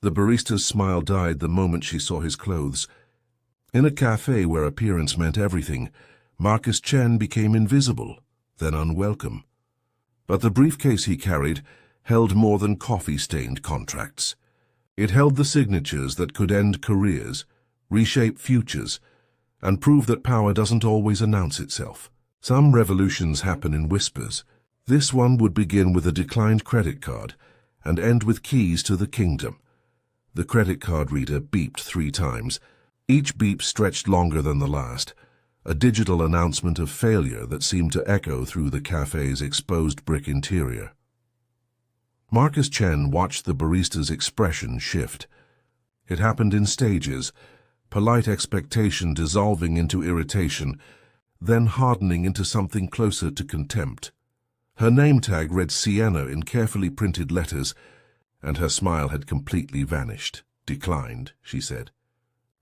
The barista's smile died the moment she saw his clothes. In a cafe where appearance meant everything, Marcus Chen became invisible, then unwelcome. But the briefcase he carried held more than coffee-stained contracts. It held the signatures that could end careers, reshape futures, and prove that power doesn't always announce itself. Some revolutions happen in whispers. This one would begin with a declined credit card and end with keys to the kingdom. The credit card reader beeped 3 times. Each beep stretched longer than the last, a digital announcement of failure that seemed to echo through the cafe's exposed brick interior. Marcus Chen watched the barista's expression shift. It happened in stages, polite expectation dissolving into irritation, then hardening into something closer to contempt. Her name tag read Sienna in carefully printed letters, and her smile had completely vanished. "Declined," she said.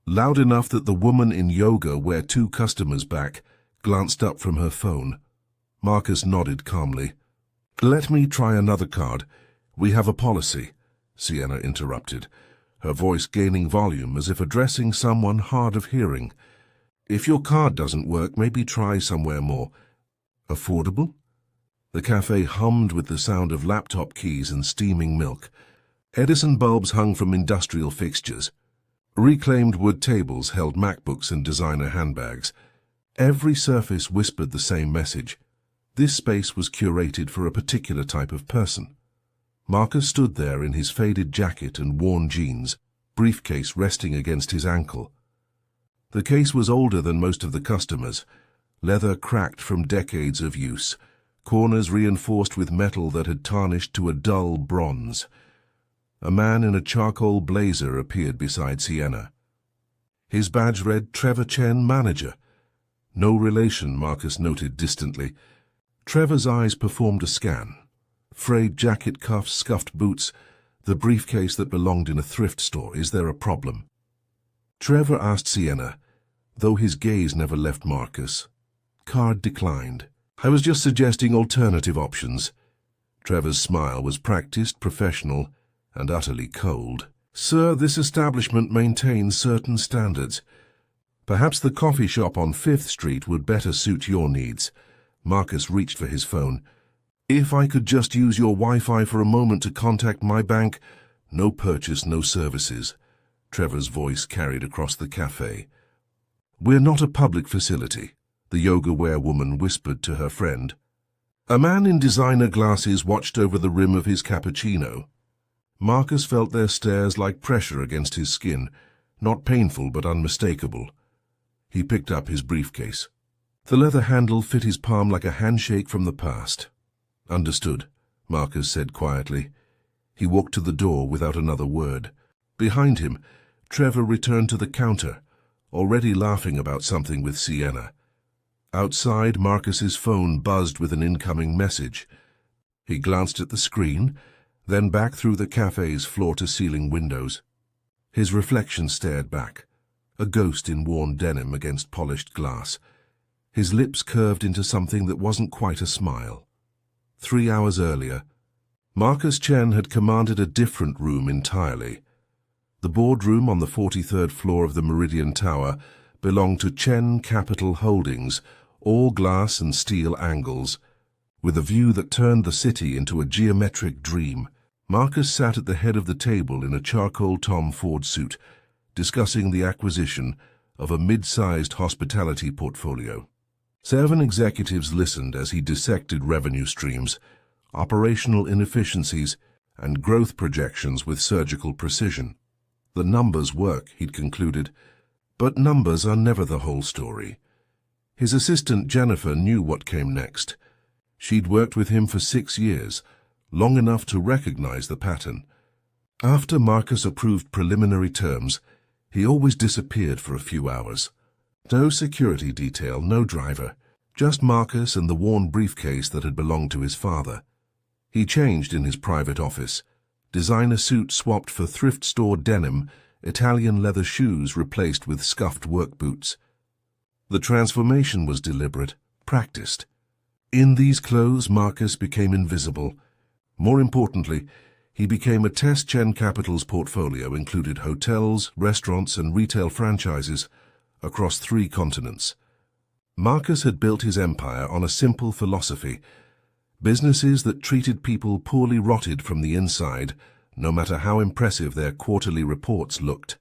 Loud enough that the woman in yoga, where 2 customers back, glanced up from her phone. Marcus nodded calmly. "Let me try another card. We have a policy," Sienna interrupted, her voice gaining volume as if addressing someone hard of hearing. "If your card doesn't work, maybe try somewhere more affordable?" The cafe hummed with the sound of laptop keys and steaming milk. Edison bulbs hung from industrial fixtures. Reclaimed wood tables held MacBooks and designer handbags. Every surface whispered the same message. This space was curated for a particular type of person. Marcus stood there in his faded jacket and worn jeans, briefcase resting against his ankle. The case was older than most of the customers, leather cracked from decades of use, corners reinforced with metal that had tarnished to a dull bronze. A man in a charcoal blazer appeared beside Sienna. His badge read Trevor Chen, manager. No relation, Marcus noted distantly. Trevor's eyes performed a scan. Frayed jacket cuffs, scuffed boots, the briefcase that belonged in a thrift store. "Is there a problem?" Trevor asked Sienna, though his gaze never left Marcus. Card declined. "I was just suggesting alternative options." Trevor's smile was practiced, professional, and utterly cold. "Sir, this establishment maintains certain standards. Perhaps the coffee shop on 5th Street would better suit your needs." Marcus reached for his phone. "If I could just use your Wi-Fi for a moment to contact my bank." "No purchase, no services," Trevor's voice carried across the cafe. "We're not a public facility," the yoga-wear woman whispered to her friend. A man in designer glasses watched over the rim of his cappuccino. Marcus felt their stares like pressure against his skin, not painful but unmistakable. He picked up his briefcase. The leather handle fit his palm like a handshake from the past. "Understood," Marcus said quietly. He walked to the door without another word. Behind him, Trevor returned to the counter, already laughing about something with Sienna. Outside, Marcus's phone buzzed with an incoming message. He glanced at the screen, then back through the cafe's floor-to-ceiling windows. His reflection stared back, a ghost in worn denim against polished glass. His lips curved into something that wasn't quite a smile. 3 hours earlier, Marcus Chen had commanded a different room entirely. The boardroom on the 43rd floor of the Meridian Tower belonged to Chen Capital Holdings, all glass and steel angles, with a view that turned the city into a geometric dream. Marcus sat at the head of the table in a charcoal Tom Ford suit, discussing the acquisition of a mid-sized hospitality portfolio. 7 executives listened as he dissected revenue streams, operational inefficiencies, and growth projections with surgical precision. The numbers work, he'd concluded, but numbers are never the whole story. His assistant Jennifer knew what came next. She'd worked with him for 6 years, long enough to recognize the pattern. After Marcus approved preliminary terms, he always disappeared for a few hours. No security detail, no driver, just Marcus and the worn briefcase that had belonged to his father. He changed in his private office. Designer suit swapped for thrift store denim, Italian leather shoes replaced with scuffed work boots. The transformation was deliberate, practiced. In these clothes, Marcus became invisible. More importantly, He became a test. Chen Capital's portfolio included hotels, restaurants, and retail franchises across 3 continents. Marcus had built his empire on a simple philosophy: businesses that treated people poorly rotted from the inside, no matter how impressive their quarterly reports looked.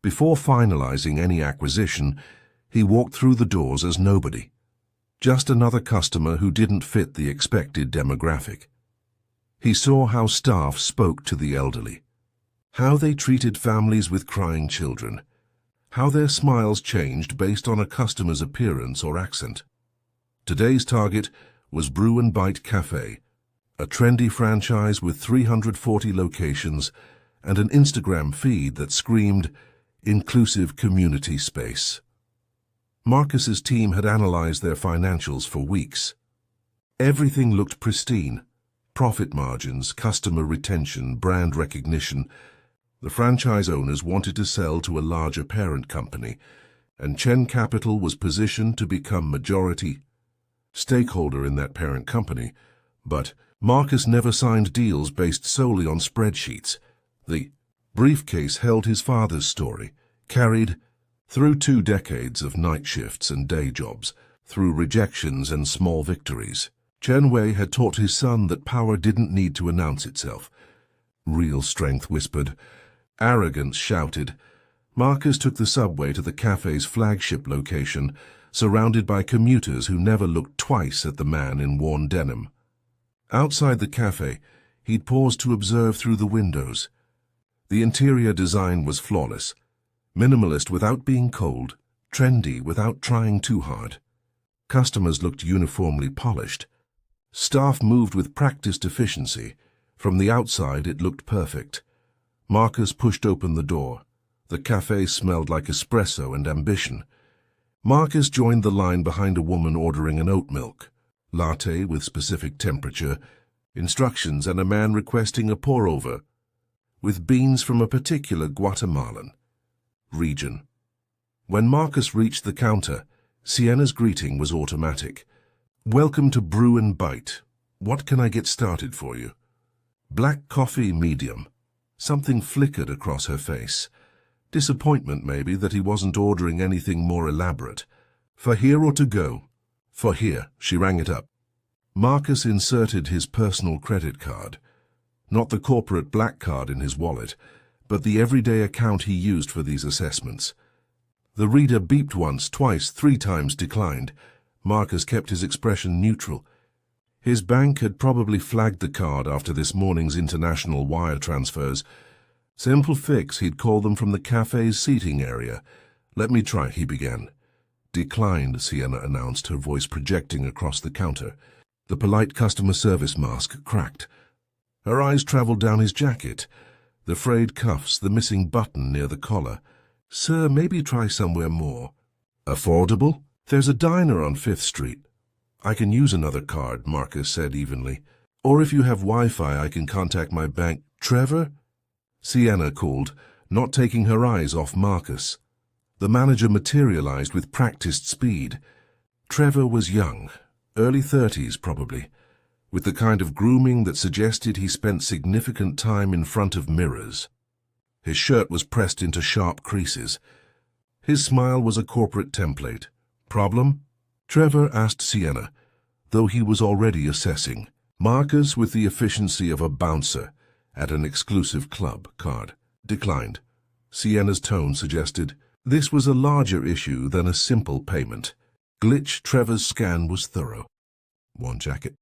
Before finalizing any acquisition, he walked through the doors as nobody, just another customer who didn't fit the expected demographic. He saw how staff spoke to the elderly, how they treated families with crying children, how their smiles changed based on a customer's appearance or accent. Today's target was Brew and Bite Café, a trendy franchise with 340 locations and an Instagram feed that screamed inclusive community space. Marcus's team had analyzed their financials for weeks. Everything looked pristine: profit margins, customer retention, brand recognition. The franchise owners wanted to sell to a larger parent company, and Chen Capital was positioned to become majority stakeholder in that parent company. But Marcus never signed deals based solely on spreadsheets. The briefcase held his father's story, carried through 2 decades of night shifts and day jobs, through rejections and small victories. Chen Wei had taught his son that power didn't need to announce itself. Real strength whispered. Arrogance shouted. Marcus took the subway to the cafe's flagship location, surrounded by commuters who never looked twice at the man in worn denim. Outside the cafe, he'd paused to observe through the windows. The interior design was flawless, minimalist without being cold, trendy without trying too hard. Customers looked uniformly polished. Staff moved with practiced efficiency. From the outside, it looked perfect. Marcus pushed open the door. The cafe smelled like espresso and ambition. Marcus joined the line behind a woman ordering an oat milk latte with specific temperature, instructions, and a man requesting a pour-over with beans from a particular Guatemalan region. When Marcus reached the counter, Sienna's greeting was automatic. "Welcome to Brew and Bite. What can I get started for you?" "Black coffee, medium." Something flickered across her face. Disappointment, maybe, that he wasn't ordering anything more elaborate. "For here or to go?" "For here." She rang it up. Marcus inserted his personal credit card. Not the corporate black card in his wallet, but the everyday account he used for these assessments. The reader beeped once, twice, 3 times, declined. Marcus kept his expression neutral. His bank had probably flagged the card after this morning's international wire transfers. "Simple fix," he'd call them from the cafe's seating area. "Let me try," he began. "Declined," Sienna announced, her voice projecting across the counter. The polite customer service mask cracked. Her eyes traveled down his jacket, the frayed cuffs, the missing button near the collar. "Sir, maybe try somewhere more." "Affordable?" "There's a diner on 5th Street." "I can use another card," Marcus said evenly. "Or if you have Wi-Fi, I can contact my bank." "Trevor?" Sienna called, not taking her eyes off Marcus. The manager materialized with practiced speed. Trevor was young, early 30s probably, with the kind of grooming that suggested he spent significant time in front of mirrors. His shirt was pressed into sharp creases. His smile was a corporate template. "Problem?" Trevor asked Sienna, though he was already assessing. Marcus, with the efficiency of a bouncer at an exclusive club, card. "Declined." Sienna's tone suggested this was a larger issue than a simple payment. Glitch. Trevor's scan was thorough. Worn jacket,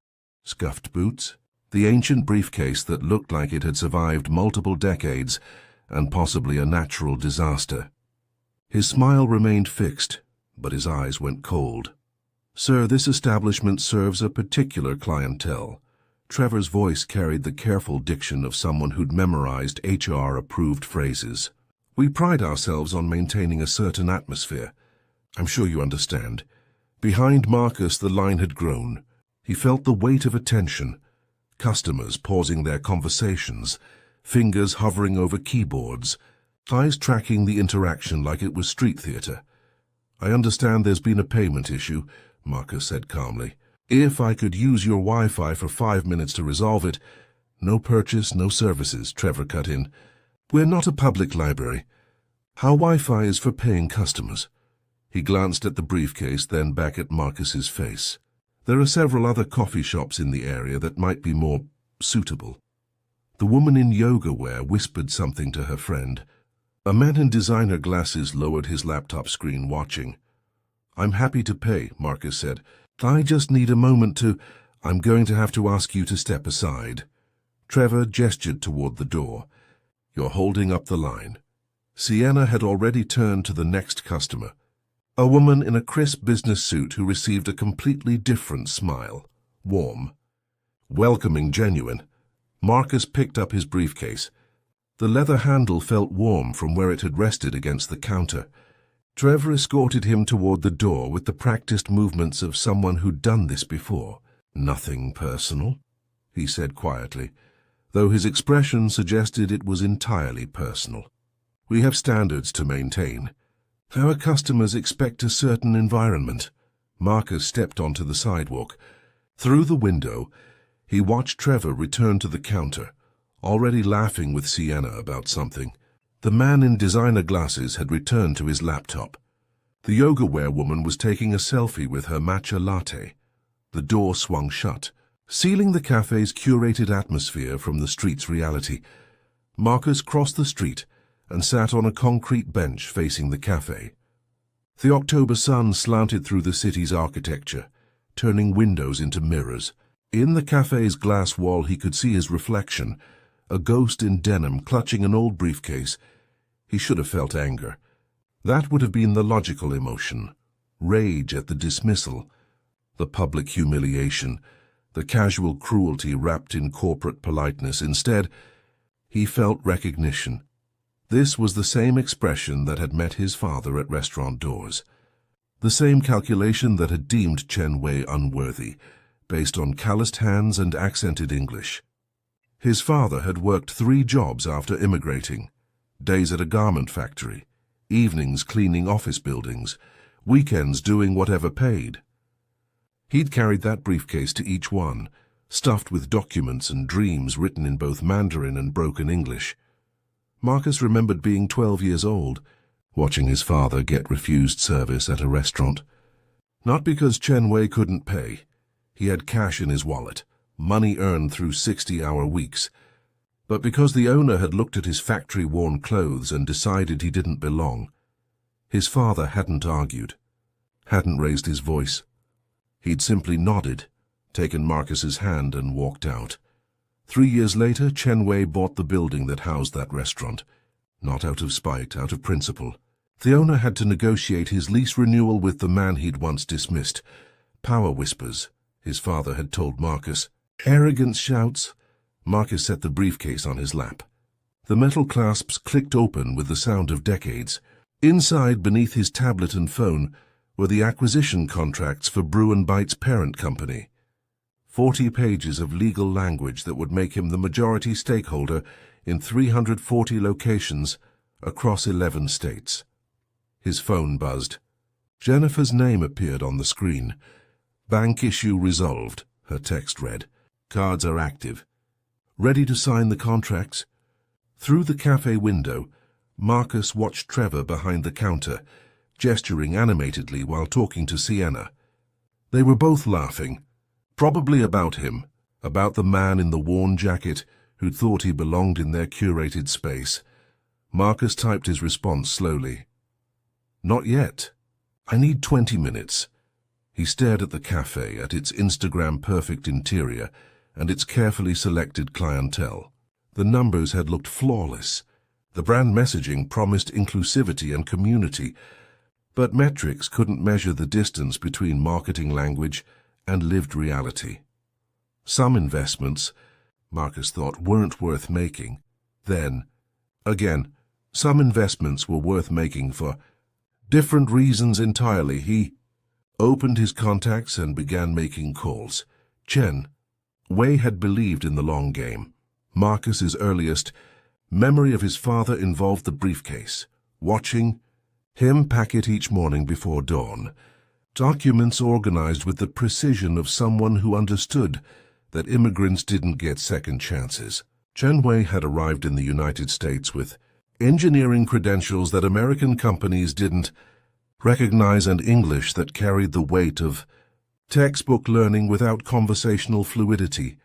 scuffed boots, the ancient briefcase that looked like it had survived multiple decades and possibly a natural disaster. His smile remained fixed, but his eyes went cold. "Sir, this establishment serves a particular clientele." Trevor's voice carried the careful diction of someone who'd memorized HR-approved phrases. "We pride ourselves on maintaining a certain atmosphere. I'm sure you understand." Behind Marcus, the line had grown. He felt the weight of attention. Customers pausing their conversations, fingers hovering over keyboards, eyes tracking the interaction like it was street theater. "I understand there's been a payment issue," Marcus said calmly. "If I could use your Wi-Fi for 5 minutes to resolve it." No purchase, no services, Trevor cut in. We're not a public library. Our Wi-Fi is for paying customers. He glanced at the briefcase, then back at Marcus's face. There are several other coffee shops in the area that might be more suitable. The woman in yoga wear whispered something to her friend. A man in designer glasses lowered his laptop screen, watching. I'm happy to pay, Marcus said. I just need a moment to... I'm going to have to ask you to step aside. Trevor gestured toward the door. You're holding up the line. Sienna had already turned to the next customer. A woman in a crisp business suit who received a completely different smile. Warm. Welcoming, genuine. Marcus picked up his briefcase. The leather handle felt warm from where it had rested against the counter. Trevor escorted him toward the door with the practiced movements of someone who'd done this before. Nothing personal, he said quietly, though his expression suggested it was entirely personal. We have standards to maintain. Our customers expect a certain environment. Marcus stepped onto the sidewalk. Through the window, he watched Trevor return to the counter, already laughing with Sienna about something. The man in designer glasses had returned to his laptop. The yoga wear woman was taking a selfie with her matcha latte. The door swung shut, sealing the cafe's curated atmosphere from the street's reality. Marcus crossed the street and sat on a concrete bench facing the cafe. The October sun slanted through the city's architecture, turning windows into mirrors. In the cafe's glass wall he could see his reflection, a ghost in denim clutching an old briefcase. He should have felt anger. That would have been the logical emotion. Rage at the dismissal, the public humiliation, the casual cruelty wrapped in corporate politeness. Instead, he felt recognition. This was the same expression that had met his father at restaurant doors. The same calculation that had deemed Chen unworthy, based on calloused hands and accented English. His father had worked 3 jobs after immigrating. Days at a garment factory, evenings cleaning office buildings, weekends doing whatever paid. He'd carried that briefcase to each one, stuffed with documents and dreams written in both Mandarin and broken English. Marcus remembered being 12 years old, watching his father get refused service at a restaurant. Not because Chen couldn't pay. He had cash in his wallet, money earned through 60-hour weeks, but because the owner had looked at his factory-worn clothes and decided he didn't belong. His father hadn't argued, hadn't raised his voice. He'd simply nodded, taken Marcus's hand and walked out. 3 years later, Chen bought the building that housed that restaurant, not out of spite, out of principle. The owner had to negotiate his lease renewal with the man he'd once dismissed. Power whispers, his father had told Marcus. Arrogance shouts. Marcus set the briefcase on his lap. The metal clasps clicked open with the sound of decades. Inside, beneath his tablet and phone, were the acquisition contracts for Brew & Bite's parent company. 40 pages of legal language that would make him the majority stakeholder in 340 locations across 11 states. His phone buzzed. Jennifer's name appeared on the screen. Bank issue resolved, her text read. Cards are active. Ready to sign the contracts? Through the cafe window, Marcus watched Trevor behind the counter, gesturing animatedly while talking to Sienna. They were both laughing, probably about him, about the man in the worn jacket who'd thought he belonged in their curated space. Marcus typed his response slowly. Not yet. I need 20 minutes. He stared at the cafe, at its Instagram-perfect interior, and its carefully selected clientele. The numbers had looked flawless. The brand messaging promised inclusivity and community, but metrics couldn't measure the distance between marketing language and lived reality. Some investments, Marcus thought, weren't worth making. Then, again, some investments were worth making for different reasons entirely. He opened his contacts and began making calls. Chen had believed in the long game. Marcus's earliest memory of his father involved the briefcase, watching him pack it each morning before dawn. Documents organized with the precision of someone who understood that immigrants didn't get second chances. Chen had arrived in the United States with engineering credentials that American companies didn't recognize and English that carried the weight of textbook learning without conversational fluidity.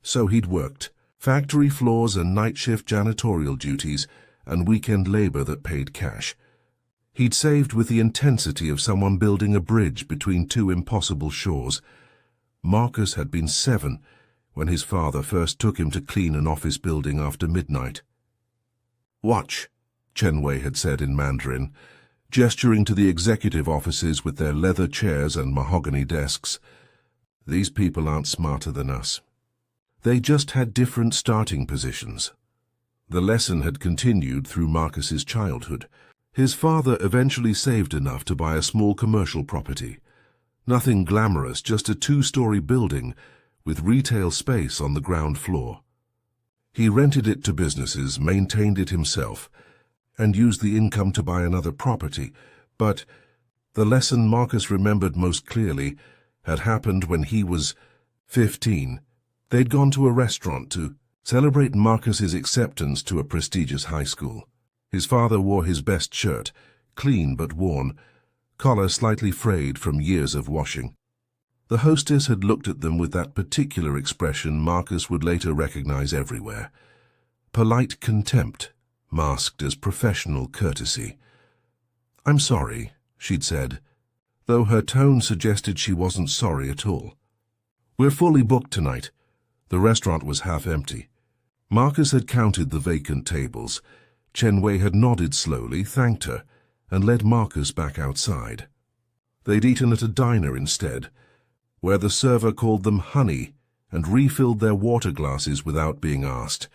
So he'd worked factory floors and night shift janitorial duties and weekend labor that paid cash. He'd saved with the intensity of someone building a bridge between two impossible shores. Marcus had been 7 when his father first took him to clean an office building after midnight. "Watch," Chen had said in Mandarin, gesturing to the executive offices with their leather chairs and mahogany desks. "These people aren't smarter than us. They just had different starting positions." The lesson had continued through Marcus's childhood. His father eventually saved enough to buy a small commercial property. Nothing glamorous, just a 2-story building with retail space on the ground floor. He rented it to businesses, maintained it himself, and used the income to buy another property. But the lesson Marcus remembered most clearly had happened when he was 15. They'd gone to a restaurant to celebrate Marcus's acceptance to a prestigious high school. His father wore his best shirt, clean but worn, collar slightly frayed from years of washing. The hostess had looked at them with that particular expression Marcus would later recognize everywhere. Polite contempt, masked as professional courtesy. "I'm sorry," she'd said, though her tone suggested she wasn't sorry at all. "We're fully booked tonight." The restaurant was half empty. Marcus had counted the vacant tables. Chen had nodded slowly, thanked her, and led Marcus back outside. They'd eaten at a diner instead, where the server called them honey and refilled their water glasses without being asked.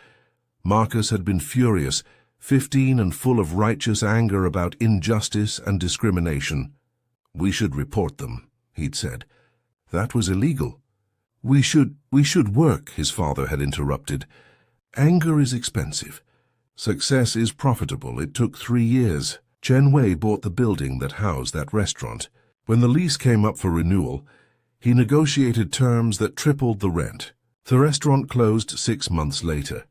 Marcus had been furious, 15 and full of righteous anger about injustice and discrimination. "We should report them," he'd said. "That was illegal." We should work," his father had interrupted. "Anger is expensive. Success is profitable. It took 3 years. Chen bought the building that housed that restaurant. When the lease came up for renewal, he negotiated terms that tripled the rent. The restaurant closed 6 months later.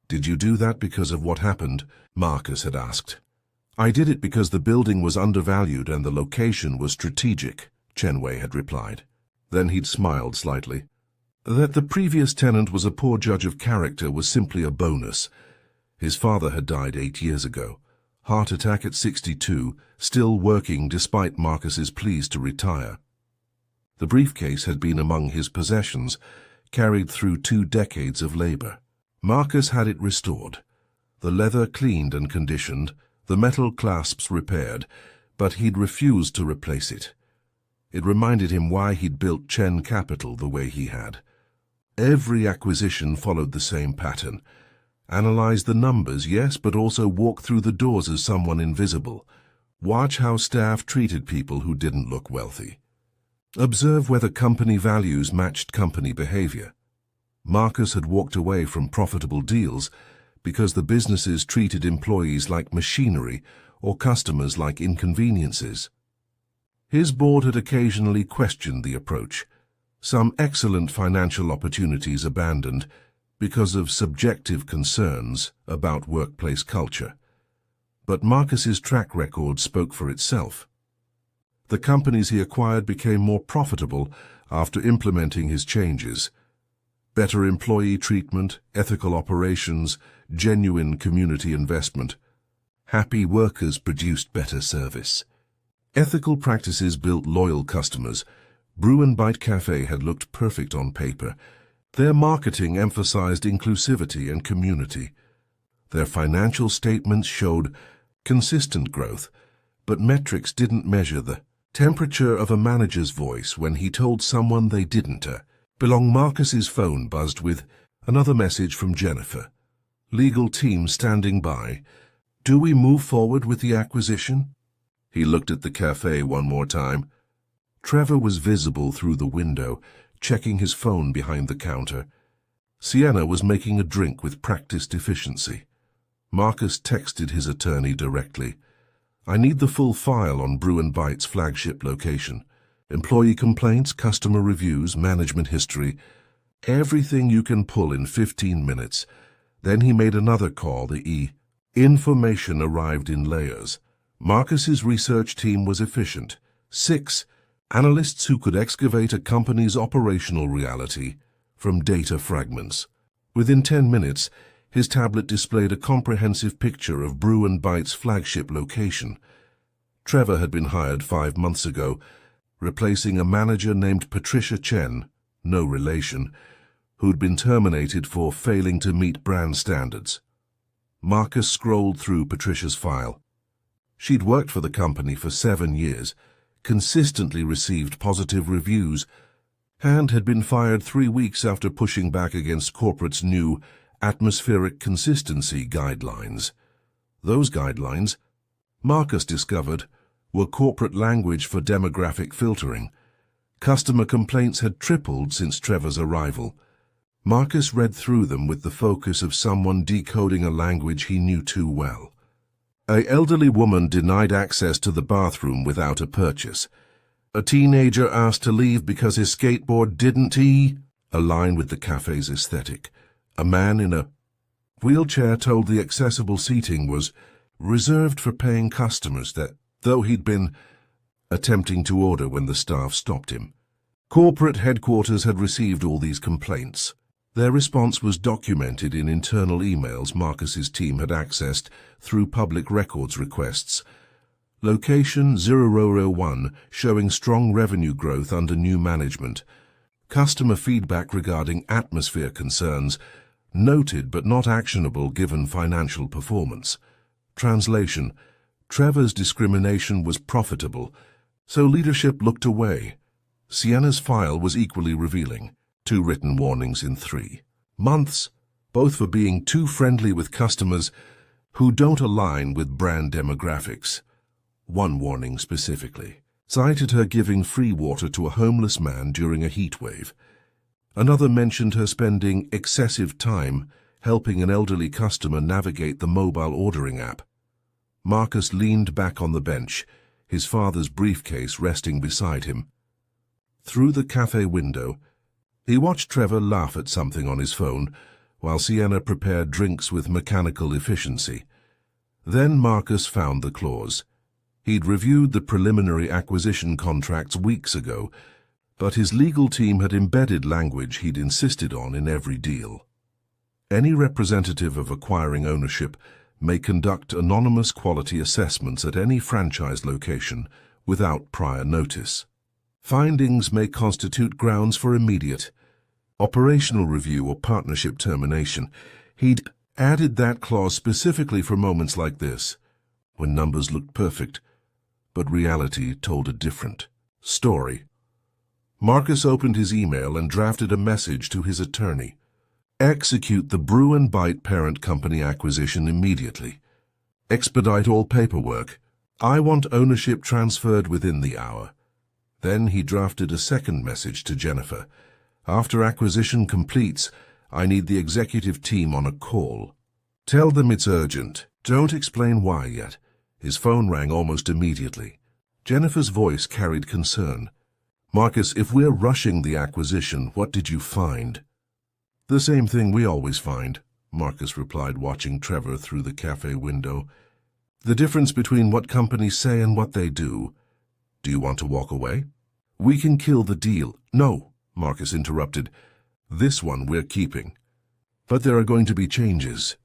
"Did you do that because of what happened?" Marcus had asked. "I did it because the building was undervalued and the location was strategic," Chen had replied. Then he'd smiled slightly. That the previous tenant was a poor judge of character was simply a bonus. His father had died 8 years ago. Heart attack at 62, still working despite Marcus's pleas to retire. The briefcase had been among his possessions, carried through 2 decades of labor. Marcus had it restored, the leather cleaned and conditioned, the metal clasps repaired, but he'd refused to replace it. It reminded him why he'd built Chen Capital the way he had. Every acquisition followed the same pattern. Analyze the numbers, yes, but also walk through the doors as someone invisible. Watch how staff treated people who didn't look wealthy. Observe whether company values matched company behavior. Marcus had walked away from profitable deals because the businesses treated employees like machinery or customers like inconveniences. His board had occasionally questioned the approach. Some excellent financial opportunities abandoned because of subjective concerns about workplace culture. But Marcus's track record spoke for itself. The companies he acquired became more profitable after implementing his changes. Better employee treatment, ethical operations, genuine community investment. Happy workers produced better service. Ethical practices built loyal customers. Brew and Bite Café had looked perfect on paper. Their marketing emphasized inclusivity and community. Their financial statements showed consistent growth, but metrics didn't measure the temperature of a manager's voice when he told someone they didn't belong. Marcus's phone buzzed with another message from Jennifer. "Legal team standing by. Do we move forward with the acquisition?" He looked at the cafe one more time. Trevor was visible through the window, checking his phone behind the counter. Sienna was making a drink with practiced efficiency. Marcus texted his attorney directly. "I need the full file on Brew and Bite's flagship location. Employee complaints, customer reviews, management history. Everything you can pull in 15 minutes. Then he made another call. Information arrived in layers. Marcus's research team was efficient. 6 analysts who could excavate a company's operational reality from data fragments. Within 10 minutes, his tablet displayed a comprehensive picture of Brew and Bite's flagship location. Trevor had been hired 5 months ago, replacing a manager named Patricia Chen, no relation, who'd been terminated for failing to meet brand standards. Marcus scrolled through Patricia's file. She'd worked for the company for 7 years, consistently received positive reviews, and had been fired 3 weeks after pushing back against corporate's new atmospheric consistency guidelines. Those guidelines, Marcus discovered, were corporate language for demographic filtering. Customer complaints had tripled since Trevor's arrival. Marcus read through them with the focus of someone decoding a language he knew too well. An elderly woman denied access to the bathroom without a purchase. A teenager asked to leave because his skateboard didn't align with the cafe's aesthetic. A man in a wheelchair told the accessible seating was reserved for paying customers, that though he'd been attempting to order when the staff stopped him. Corporate headquarters had received all these complaints. Their response was documented in internal emails Marcus's team had accessed through public records requests. Location 001 showing strong revenue growth under new management. Customer feedback regarding atmosphere concerns, noted but not actionable given financial performance. Translation: Trevor's discrimination was profitable, so leadership looked away. Sienna's file was equally revealing. 2 written warnings in 3 months, both for being too friendly with customers who don't align with brand demographics. 1 warning specifically cited her giving free water to a homeless man during a heat wave. Another mentioned her spending excessive time helping an elderly customer navigate the mobile ordering app. Marcus leaned back on the bench, his father's briefcase resting beside him. Through the cafe window, he watched Trevor laugh at something on his phone while Sienna prepared drinks with mechanical efficiency. Then Marcus found the clause. He'd reviewed the preliminary acquisition contracts weeks ago, but his legal team had embedded language he'd insisted on in every deal. Any representative of acquiring ownership may conduct anonymous quality assessments at any franchise location without prior notice. Findings may constitute grounds for immediate operational review or partnership termination. He'd added that clause specifically for moments like this, when numbers looked perfect, but reality told a different story. Marcus opened his email and drafted a message to his attorney. Execute the Brew and Bite parent company acquisition immediately. Expedite all paperwork. I want ownership transferred within the hour. Then he drafted a second message to Jennifer. After acquisition completes, I need the executive team on a call. Tell them it's urgent. Don't explain why yet. His phone rang almost immediately. Jennifer's voice carried concern. Marcus, if we're rushing the acquisition, what did you find? The same thing we always find, Marcus replied, watching Trevor through the cafe window. The difference between what companies say and what they do. Do you want to walk away? We can kill the deal. No, Marcus interrupted. This one we're keeping. But there are going to be changes.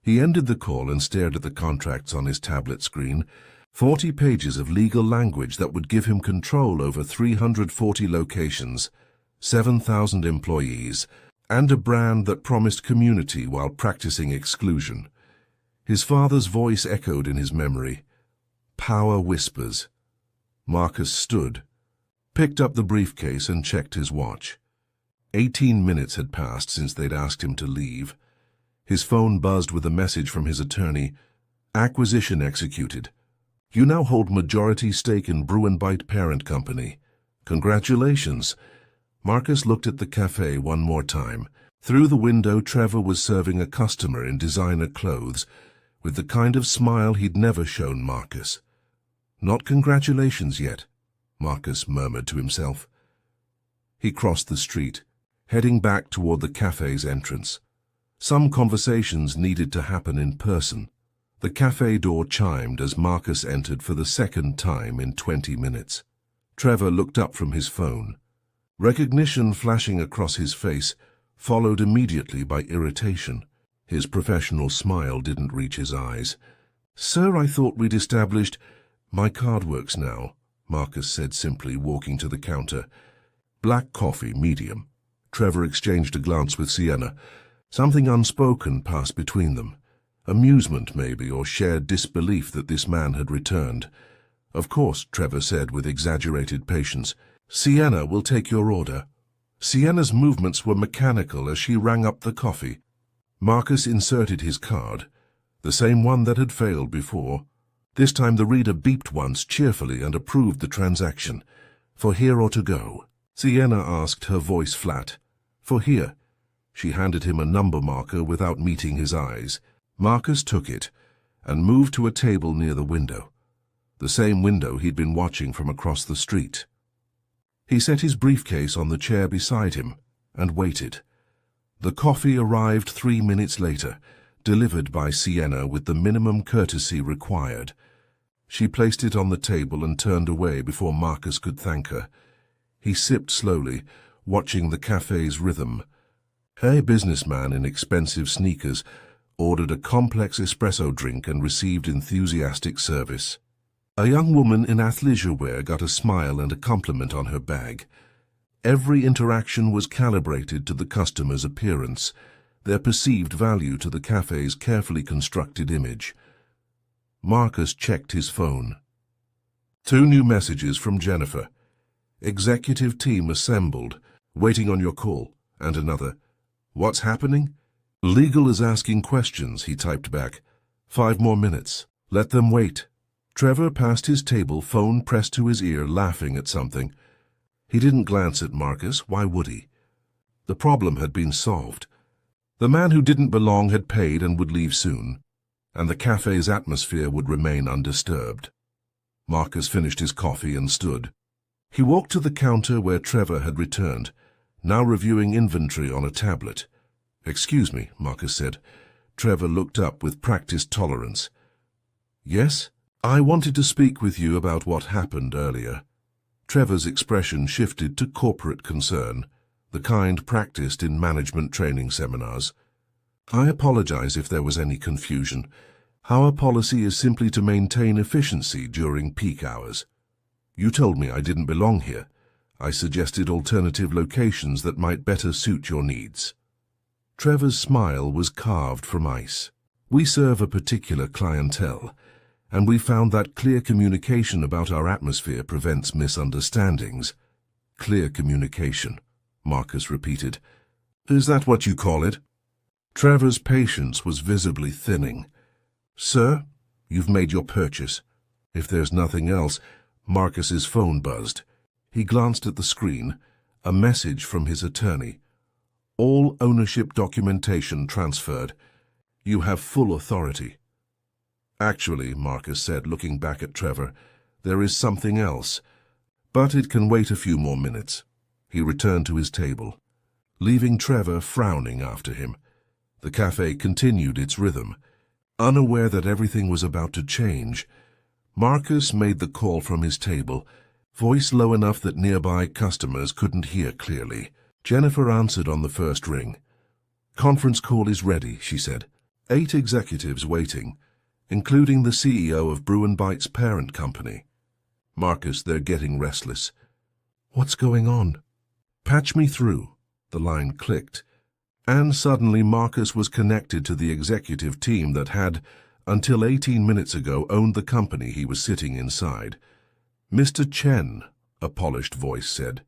He ended the call and stared at the contracts on his tablet screen. 40 pages of legal language that would give him control over 340 locations, 7,000 employees, and a brand that promised community while practicing exclusion. His father's voice echoed in his memory. Power whispers. Marcus stood, picked up the briefcase and checked his watch. 18 minutes had passed since they'd asked him to leave. His phone buzzed with a message from his attorney. Acquisition executed. You now hold majority stake in Brew and Bite parent company. Congratulations. Marcus looked at the cafe one more time. Through the window, Trevor was serving a customer in designer clothes, with the kind of smile he'd never shown Marcus. Not congratulations yet, Marcus murmured to himself. He crossed the street, heading back toward the cafe's entrance. Some conversations needed to happen in person. The cafe door chimed as Marcus entered for the second time in 20 minutes. Trevor looked up from his phone. Recognition flashing across his face, followed immediately by irritation. His professional smile didn't reach his eyes. "Sir, I thought we'd established—" "My card works now," Marcus said simply, walking to the counter. "Black coffee, medium." Trevor exchanged a glance with Sienna. Something unspoken passed between them. Amusement, maybe, or shared disbelief that this man had returned. "Of course," Trevor said with exaggerated patience. "Sienna will take your order." Sienna's movements were mechanical as she rang up the coffee. Marcus inserted his card, the same one that had failed before. This time the reader beeped once cheerfully and approved the transaction. "For here or to go?" Sienna asked, her voice flat. "For here." She handed him a number marker without meeting his eyes. Marcus took it and moved to a table near the window, the same window he'd been watching from across the street. He set his briefcase on the chair beside him and waited. The coffee arrived 3 minutes later, delivered by Sienna with the minimum courtesy required. She placed it on the table and turned away before Marcus could thank her. He sipped slowly, watching the cafe's rhythm. A businessman in expensive sneakers ordered a complex espresso drink and received enthusiastic service. A young woman in athleisure wear got a smile and a compliment on her bag. Every interaction was calibrated to the customer's appearance, their perceived value to the cafe's carefully constructed image. Marcus checked his phone. 2 new messages from Jennifer. "Executive team assembled, waiting on your call," and another. "What's happening?" "Legal is asking questions," he typed back. 5 more minutes. "Let them wait." Trevor passed his table, phone pressed to his ear, laughing at something. He didn't glance at Marcus. Why would he? The problem had been solved. The man who didn't belong had paid and would leave soon, and the cafe's atmosphere would remain undisturbed. Marcus finished his coffee and stood. He walked to the counter where Trevor had returned, now reviewing inventory on a tablet. "Excuse me," Marcus said. Trevor looked up with practiced tolerance. "Yes? I wanted to speak with you about what happened earlier." Trevor's expression shifted to corporate concern, the kind practiced in management training seminars. "I apologize if there was any confusion. Our policy is simply to maintain efficiency during peak hours. You told me I didn't belong here. I suggested alternative locations that might better suit your needs." Trevor's smile was carved from ice. "We serve a particular clientele, and we found that clear communication about our atmosphere prevents misunderstandings." "Clear communication," Marcus repeated. "Is that what you call it?" Trevor's patience was visibly thinning. "Sir, you've made your purchase. If there's nothing else—" Marcus's phone buzzed. He glanced at the screen, a message from his attorney. "All ownership documentation transferred. You have full authority." "Actually," Marcus said, looking back at Trevor, "there is something else, but it can wait a few more minutes." He returned to his table, leaving Trevor frowning after him. The cafe continued its rhythm. Unaware that everything was about to change, Marcus made the call from his table, voice low enough that nearby customers couldn't hear clearly. Jennifer answered on the first ring. "Conference call is ready," she said. 8 executives waiting, including the CEO of Brew & Bite's parent company. "Marcus, they're getting restless." "What's going on?" "Patch me through." The line clicked, and suddenly Marcus was connected to the executive team that had, until 18 minutes ago, owned the company he was sitting inside. "Mr. Chen," a polished voice said.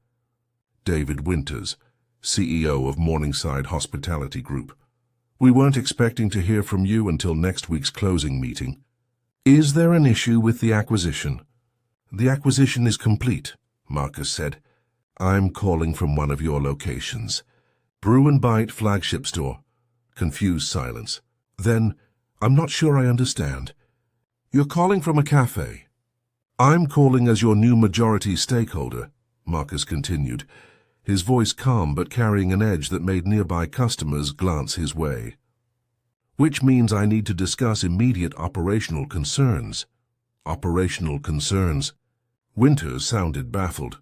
"David Winters, CEO of Morningside Hospitality Group. We weren't expecting to hear from you until next week's closing meeting. Is there an issue with the acquisition?" "The acquisition is complete," Marcus said. "I'm calling from one of your locations." "Brew & Bite flagship store." Confused silence. Then, "I'm not sure I understand." "You're calling from a cafe." "I'm calling as your new majority stakeholder," Marcus continued. his voice calm but carrying an edge that made nearby customers glance his way. "Which means I need to discuss immediate operational concerns." "Operational concerns?" Winters sounded baffled.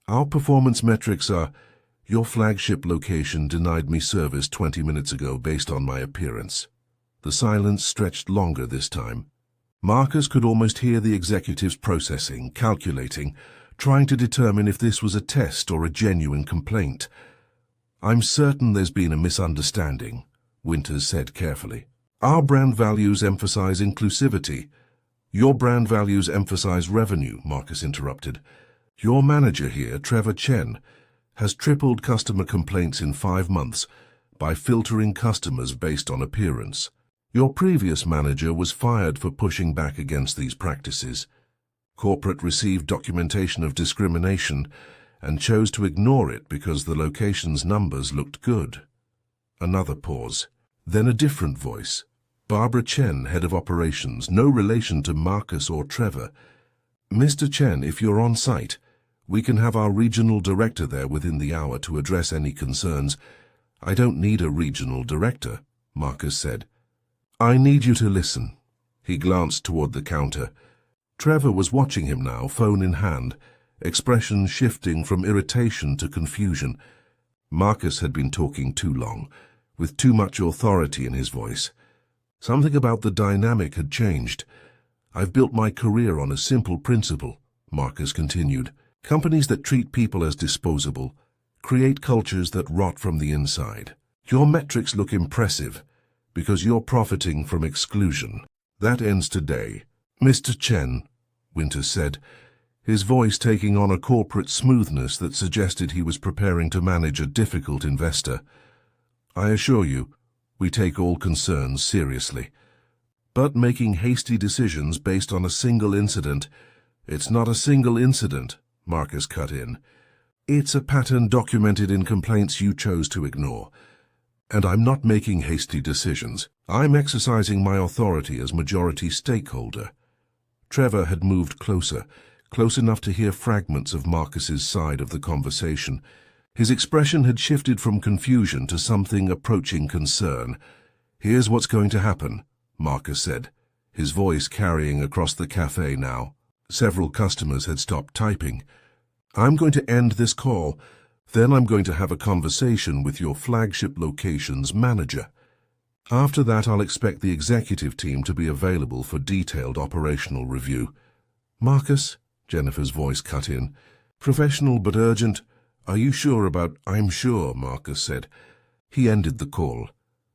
"Our performance metrics are, your flagship location denied me service 20 minutes ago based on my appearance." The silence stretched longer this time. Marcus could almost hear the executives processing, calculating, trying to determine if this was a test or a genuine complaint. "I'm certain there's been a misunderstanding," Winters said carefully. "Our brand values emphasize inclusivity. Your brand values emphasize revenue," Marcus interrupted. "Your manager here, Trevor Chen, has tripled customer complaints in 5 months by filtering customers based on appearance. Your previous manager was fired for pushing back against these practices. Corporate received documentation of discrimination and chose to ignore it because the location's numbers looked good." Another pause. Then a different voice. Barbara Chen, head of operations, no relation to Marcus or Trevor. "Mr. Chen, if you're on site, we can have our regional director there within the hour to address any concerns." "I don't need a regional director," Marcus said. "I need you to listen." He glanced toward the counter. Trevor was watching him now, phone in hand, expression shifting from irritation to confusion. Marcus had been talking too long, with too much authority in his voice. Something about the dynamic had changed. "I've built my career on a simple principle," Marcus continued. "Companies that treat people as disposable create cultures that rot from the inside. Your metrics look impressive because you're profiting from exclusion. That ends today." "Mr. Chen," Winters said, his voice taking on a corporate smoothness that suggested he was preparing to manage a difficult investor, "I assure you, we take all concerns seriously. But making hasty decisions based on a single incident—" "It's not a single incident," Marcus cut in. "It's a pattern documented in complaints you chose to ignore. And I'm not making hasty decisions. I'm exercising my authority as majority stakeholder." Trevor had moved closer, close enough to hear fragments of Marcus's side of the conversation. His expression had shifted from confusion to something approaching concern. "Here's what's going to happen," Marcus said, his voice carrying across the cafe now. Several customers had stopped typing. "I'm going to end this call. Then I'm going to have a conversation with your flagship location's manager. After that, I'll expect the executive team to be available for detailed operational review." "Marcus," Jennifer's voice cut in, "professional but urgent. Are you sure about—" "I'm sure," Marcus said. He ended the call.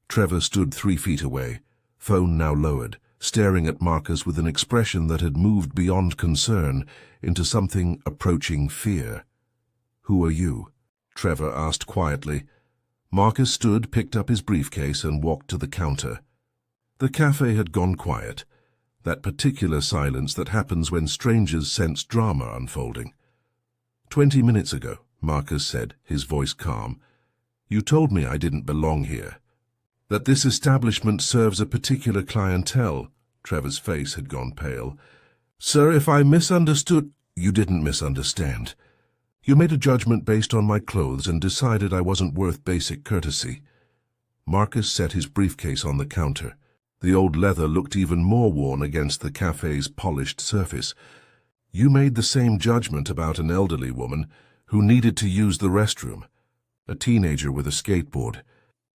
Trevor stood 3 feet away, phone now lowered, staring at Marcus with an expression that had moved beyond concern into something approaching fear. "Who are you?" Trevor asked quietly. Marcus stood, picked up his briefcase, and walked to the counter. The cafe had gone quiet, that particular silence that happens when strangers sense drama unfolding. "20 minutes ago," Marcus said, his voice calm, "you told me I didn't belong here, that this establishment serves a particular clientele." Trevor's face had gone pale. "Sir, if I misunderstood—" "You didn't misunderstand. You made a judgment based on my clothes and decided I wasn't worth basic courtesy." Marcus set his briefcase on the counter. The old leather looked even more worn against the cafe's polished surface. "You made the same judgment about an elderly woman who needed to use the restroom, a teenager with a skateboard,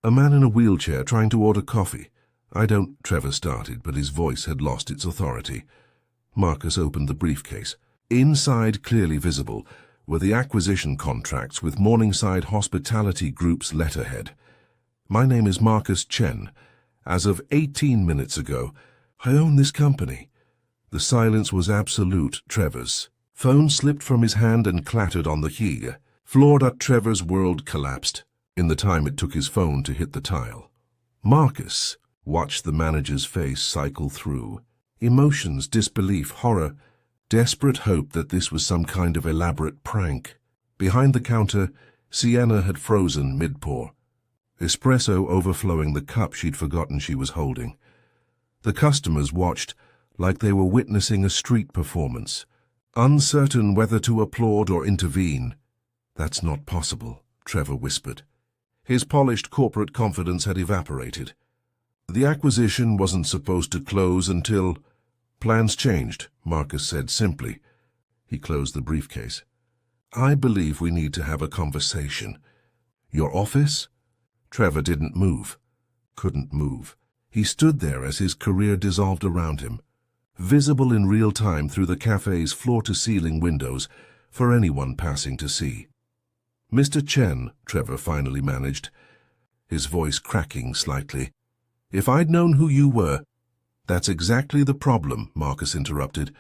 a man in a wheelchair trying to order coffee. I don't—" Trevor started, but his voice had lost its authority. Marcus opened the briefcase. Inside, clearly visible, were the acquisition contracts with Morningside Hospitality Group's letterhead. "My name is Marcus Chen. As of 18 minutes ago, I own this company." The silence was absolute. Trevor's phone slipped from his hand and clattered on the heater. Floored at Trevor's world collapsed in the time it took his phone to hit the tile. Marcus watched the manager's face cycle through. Emotions, disbelief, horror, desperate hope that this was some kind of elaborate prank. Behind the counter, Sienna had frozen mid-pour, espresso overflowing the cup she'd forgotten she was holding. The customers watched like they were witnessing a street performance, uncertain whether to applaud or intervene. That's not possible, Trevor whispered. His polished corporate confidence had evaporated. The acquisition wasn't supposed to close until... Plans changed, Marcus said simply. He closed the briefcase. I believe we need to have a conversation. Your office? Trevor didn't move. Couldn't move. He stood there as his career dissolved around him, visible in real time through the cafe's floor-to-ceiling windows for anyone passing to see. Mr. Chen, Trevor finally managed, his voice cracking slightly. If I'd known who you were... That's exactly the problem, Marcus interrupted.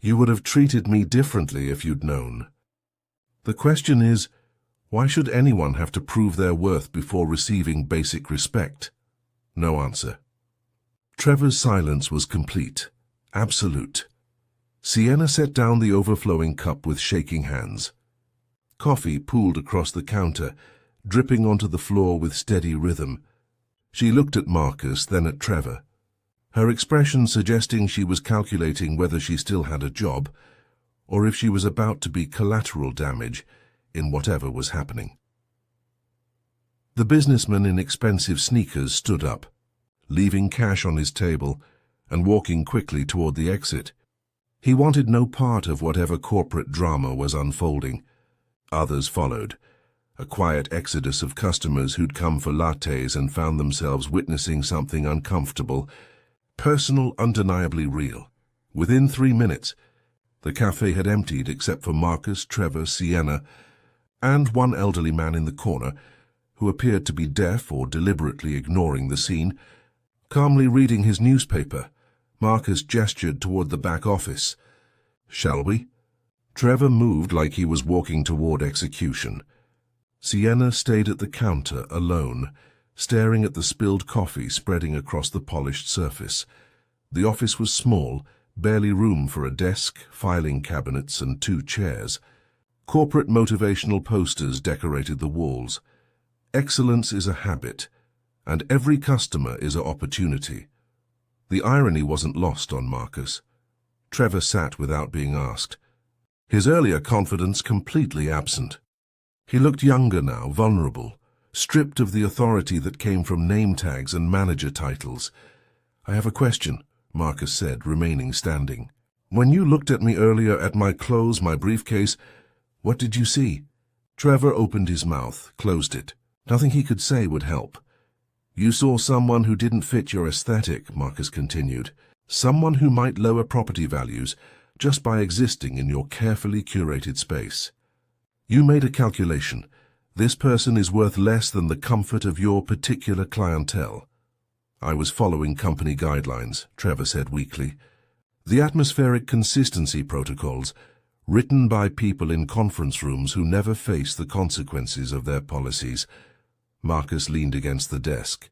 You would have treated me differently if you'd known. The question is, why should anyone have to prove their worth before receiving basic respect? No answer. Trevor's silence was complete, absolute. Sienna set down the overflowing cup with shaking hands. Coffee pooled across the counter, dripping onto the floor with steady rhythm. She looked at Marcus, then at Trevor, her expression suggesting she was calculating whether she still had a job, or if she was about to be collateral damage in whatever was happening. The businessman in expensive sneakers stood up, leaving cash on his table and walking quickly toward the exit. He wanted no part of whatever corporate drama was unfolding. Others followed, a quiet exodus of customers who'd come for lattes and found themselves witnessing something uncomfortable, personal, undeniably real. Within 3 minutes, the cafe had emptied except for Marcus, Trevor, Sienna, and one elderly man in the corner who appeared to be deaf or deliberately ignoring the scene. Calmly reading his newspaper, Marcus gestured toward the back office. Shall we? Trevor moved like he was walking toward execution. Sienna stayed at the counter alone, staring at the spilled coffee spreading across the polished surface. The office was small, barely room for a desk, filing cabinets, and 2 chairs. Corporate motivational posters decorated the walls. Excellence is a habit, and every customer is an opportunity. The irony wasn't lost on Marcus. Trevor sat without being asked, his earlier confidence completely absent. He looked younger now, vulnerable, stripped of the authority that came from name tags and manager titles. I have a question, Marcus said, remaining standing. When you looked at me earlier at my clothes, my briefcase, what did you see? Trevor opened his mouth, closed it. Nothing he could say would help. You saw someone who didn't fit your aesthetic, Marcus continued. Someone who might lower property values just by existing in your carefully curated space. You made a calculation. This person is worth less than the comfort of your particular clientele. I was following company guidelines, Trevor said weakly. The atmospheric consistency protocols, written by people in conference rooms who never face the consequences of their policies. Marcus leaned against the desk.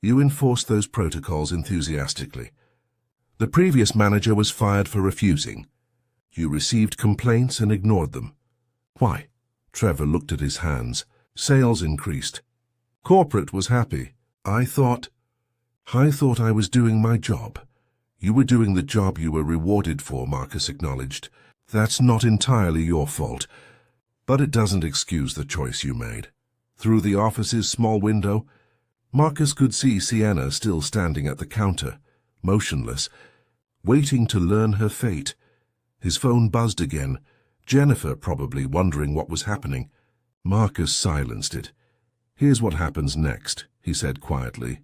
You enforced those protocols enthusiastically. The previous manager was fired for refusing. You received complaints and ignored them. Why? Trevor looked at his hands. Sales increased. Corporate was happy. I thought I was doing my job. You were doing the job you were rewarded for, Marcus acknowledged. That's not entirely your fault, but it doesn't excuse the choice you made. Through the office's small window, Marcus could see Sienna still standing at the counter, motionless, waiting to learn her fate. His phone buzzed again, Jennifer probably wondering what was happening. Marcus silenced it. Here's what happens next, he said quietly.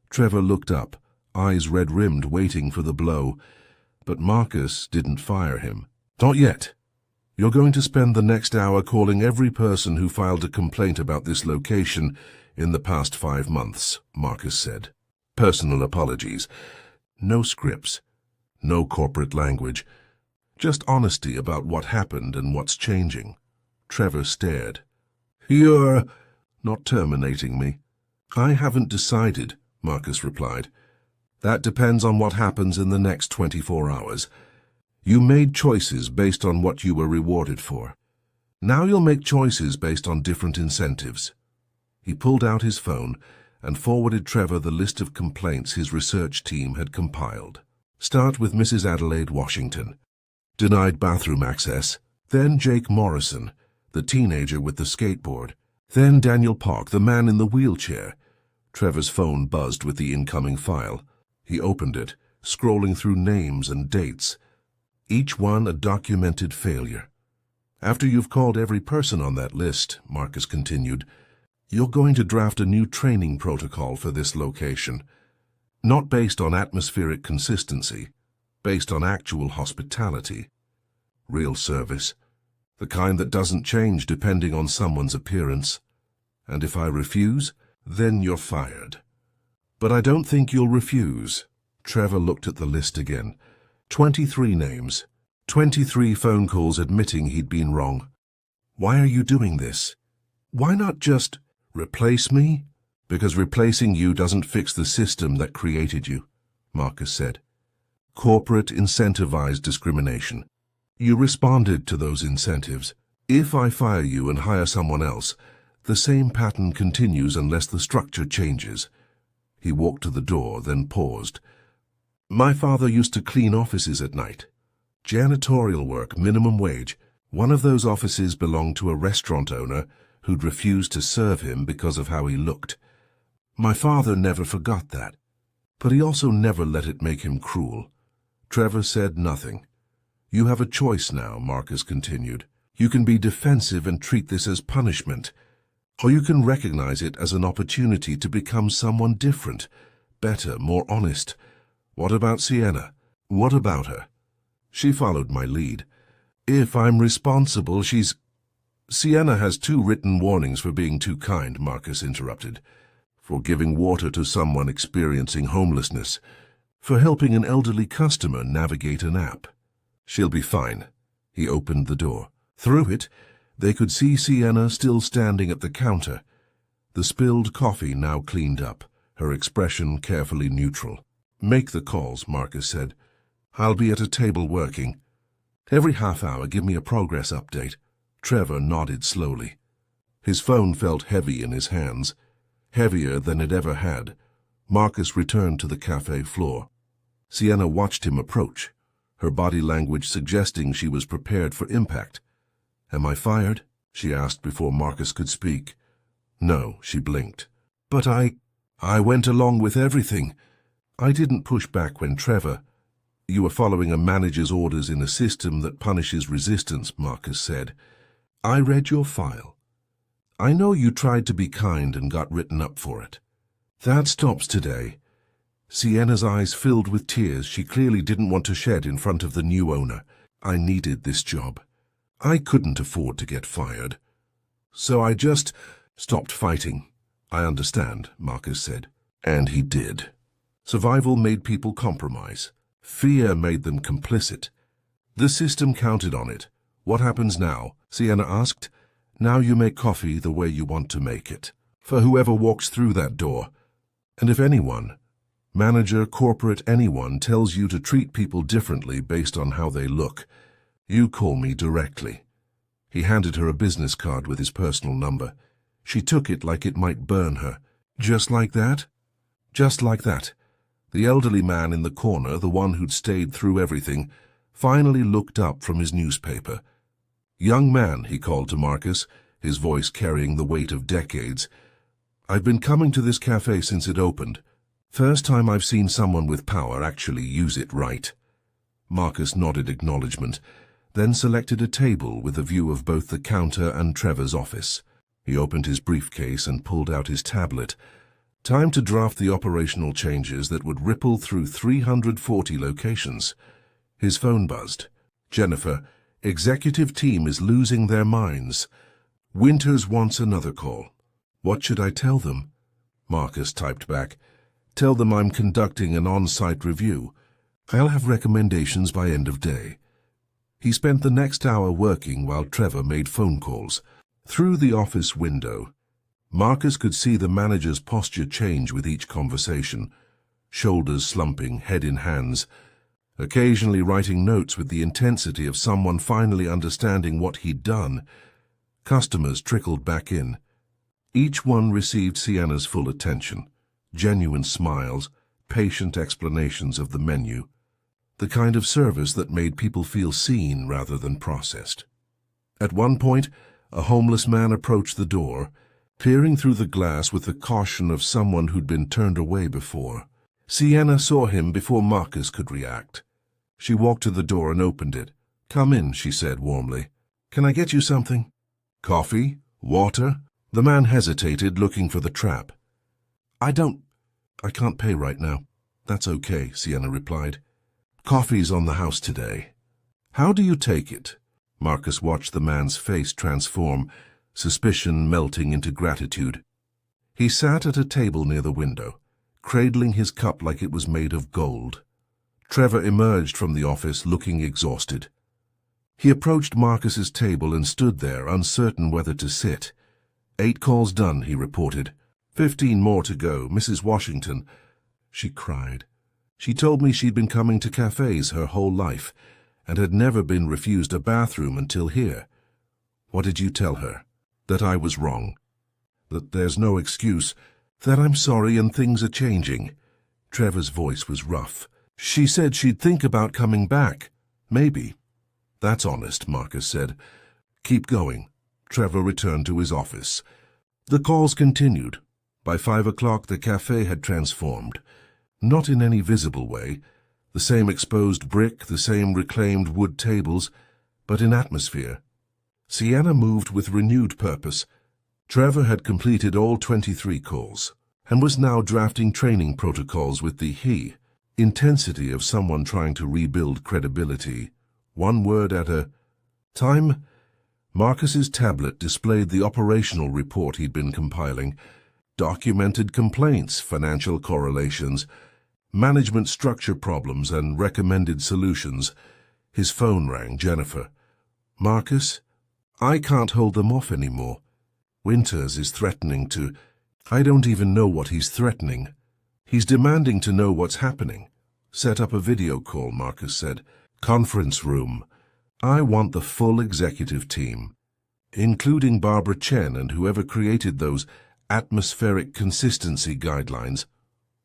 Trevor looked up, eyes red-rimmed, waiting for the blow, but Marcus didn't fire him. Not yet. You're going to spend the next hour calling every person who filed a complaint about this location in the past 5 months, Marcus said. Personal apologies. No scripts. No corporate language. Just honesty about what happened and what's changing. Trevor stared. You're not terminating me. I haven't decided, Marcus replied. That depends on what happens in the next 24 hours. You made choices based on what you were rewarded for. Now you'll make choices based on different incentives. He pulled out his phone and forwarded Trevor the list of complaints his research team had compiled. Start with Mrs. Adelaide Washington. Denied bathroom access. Then Jake Morrison, the teenager with the skateboard. Then Daniel Park, the man in the wheelchair. Trevor's phone buzzed with the incoming file. He opened it, scrolling through names and dates. Each one a documented failure. After you've called every person on that list, Marcus continued, you're going to draft a new training protocol for this location. Not based on atmospheric consistency, based on actual hospitality. Real service. The kind that doesn't change depending on someone's appearance. And if I refuse, then you're fired. But I don't think you'll refuse. Trevor looked at the list again. 23 names. 23 phone calls admitting he'd been wrong. Why are you doing this? Why not just replace me? Because replacing you doesn't fix the system that created you, Marcus said. Corporate incentivized discrimination. You responded to those incentives. If I fire you and hire someone else, the same pattern continues unless the structure changes. He walked to the door, then paused. My father used to clean offices at night. Janitorial work, minimum wage. One of those offices belonged to a restaurant owner who'd refused to serve him because of how he looked. My father never forgot that, but he also never let it make him cruel. Trevor said nothing. You have a choice now, Marcus continued. You can be defensive and treat this as punishment, or you can recognize it as an opportunity to become someone different, better, more honest. What about Sienna? What about her? She followed my lead. If I'm responsible, Sienna has 2 written warnings for being too kind, Marcus interrupted. For giving water to someone experiencing homelessness. For helping an elderly customer navigate an app. She'll be fine. He opened the door. Through it, they could see Sienna still standing at the counter. The spilled coffee now cleaned up, her expression carefully neutral. Make the calls, Marcus said. I'll be at a table working. Every half hour, give me a progress update. Trevor nodded slowly. His phone felt heavy in his hands, heavier than it ever had. Marcus returned to the cafe floor. Sienna watched him approach, her body language suggesting she was prepared for impact. Am I fired? She asked before Marcus could speak. No, she blinked. But I went along with everything. I didn't push back when Trevor... You were following a manager's orders in a system that punishes resistance, Marcus said. I read your file. I know you tried to be kind and got written up for it. That stops today. Sienna's eyes filled with tears she clearly didn't want to shed in front of the new owner. I needed this job. I couldn't afford to get fired. So I just stopped fighting. I understand, Marcus said. And he did. Survival made people compromise. Fear made them complicit. The system counted on it. What happens now? Sienna asked. Now you make coffee the way you want to make it. For whoever walks through that door. And if anyone, manager, corporate, anyone, tells you to treat people differently based on how they look, you call me directly. He handed her a business card with his personal number. She took it like it might burn her. Just like that? Just like that. The elderly man in the corner, the one who'd stayed through everything, finally looked up from his newspaper. Young man, he called to Marcus, his voice carrying the weight of decades. I've been coming to this cafe since it opened. First time I've seen someone with power actually use it right. Marcus nodded acknowledgement, then selected a table with a view of both the counter and Trevor's office. He opened his briefcase and pulled out his tablet. Time to draft the operational changes that would ripple through 340 locations. His phone buzzed. Jennifer, executive team is losing their minds. Winters wants another call. What should I tell them? Marcus typed back. Tell them I'm conducting an on-site review. I'll have recommendations by end of day. He spent the next hour working while Trevor made phone calls. Through the office window, Marcus could see the manager's posture change with each conversation, shoulders slumping, head in hands, occasionally writing notes with the intensity of someone finally understanding what he'd done. Customers trickled back in. Each one received Sienna's full attention, genuine smiles, patient explanations of the menu, the kind of service that made people feel seen rather than processed. At one point, A homeless man approached the door, peering through the glass with the caution of someone who'd been turned away before. Sienna saw him before Marcus could react. She walked to the door and opened it. "Come in," she said warmly. "Can I get you something? Coffee? Water?" The man hesitated, looking for the trap. I can't pay right now." "That's okay," Sienna replied. "Coffee's on the house today." "How do you take it?" Marcus watched the man's face transform, suspicion melting into gratitude. He sat at a table near the window, cradling his cup like it was made of gold. Trevor emerged from the office looking exhausted. He approached Marcus's table and stood there, uncertain whether to sit. "8 calls done," he reported. 15 more to go, Mrs. Washington." She cried. She told me she'd been coming to cafes her whole life and had never been refused a bathroom until here. "What did you tell her?" "That I was wrong. That there's no excuse. That I'm sorry and things are changing." Trevor's voice was rough. "She said she'd think about coming back. Maybe." "That's honest," Marcus said. "Keep going." Trevor returned to his office. The calls continued. By 5 o'clock the cafe had transformed. Not in any visible way. The same exposed brick, the same reclaimed wood tables, but in atmosphere. Sienna moved with renewed purpose. Trevor had completed all 23 calls and was now drafting training protocols with the intensity of someone trying to rebuild credibility, one word at a time. Marcus's tablet displayed the operational report he'd been compiling. Documented complaints, financial correlations, management structure problems, and recommended solutions. His phone rang. Jennifer. "Marcus, I can't hold them off anymore. Winters is threatening to... I don't even know what he's threatening. He's demanding to know what's happening." "Set up a video call," Marcus said. "Conference room. I want the full executive team, including Barbara Chen and whoever created those atmospheric consistency guidelines."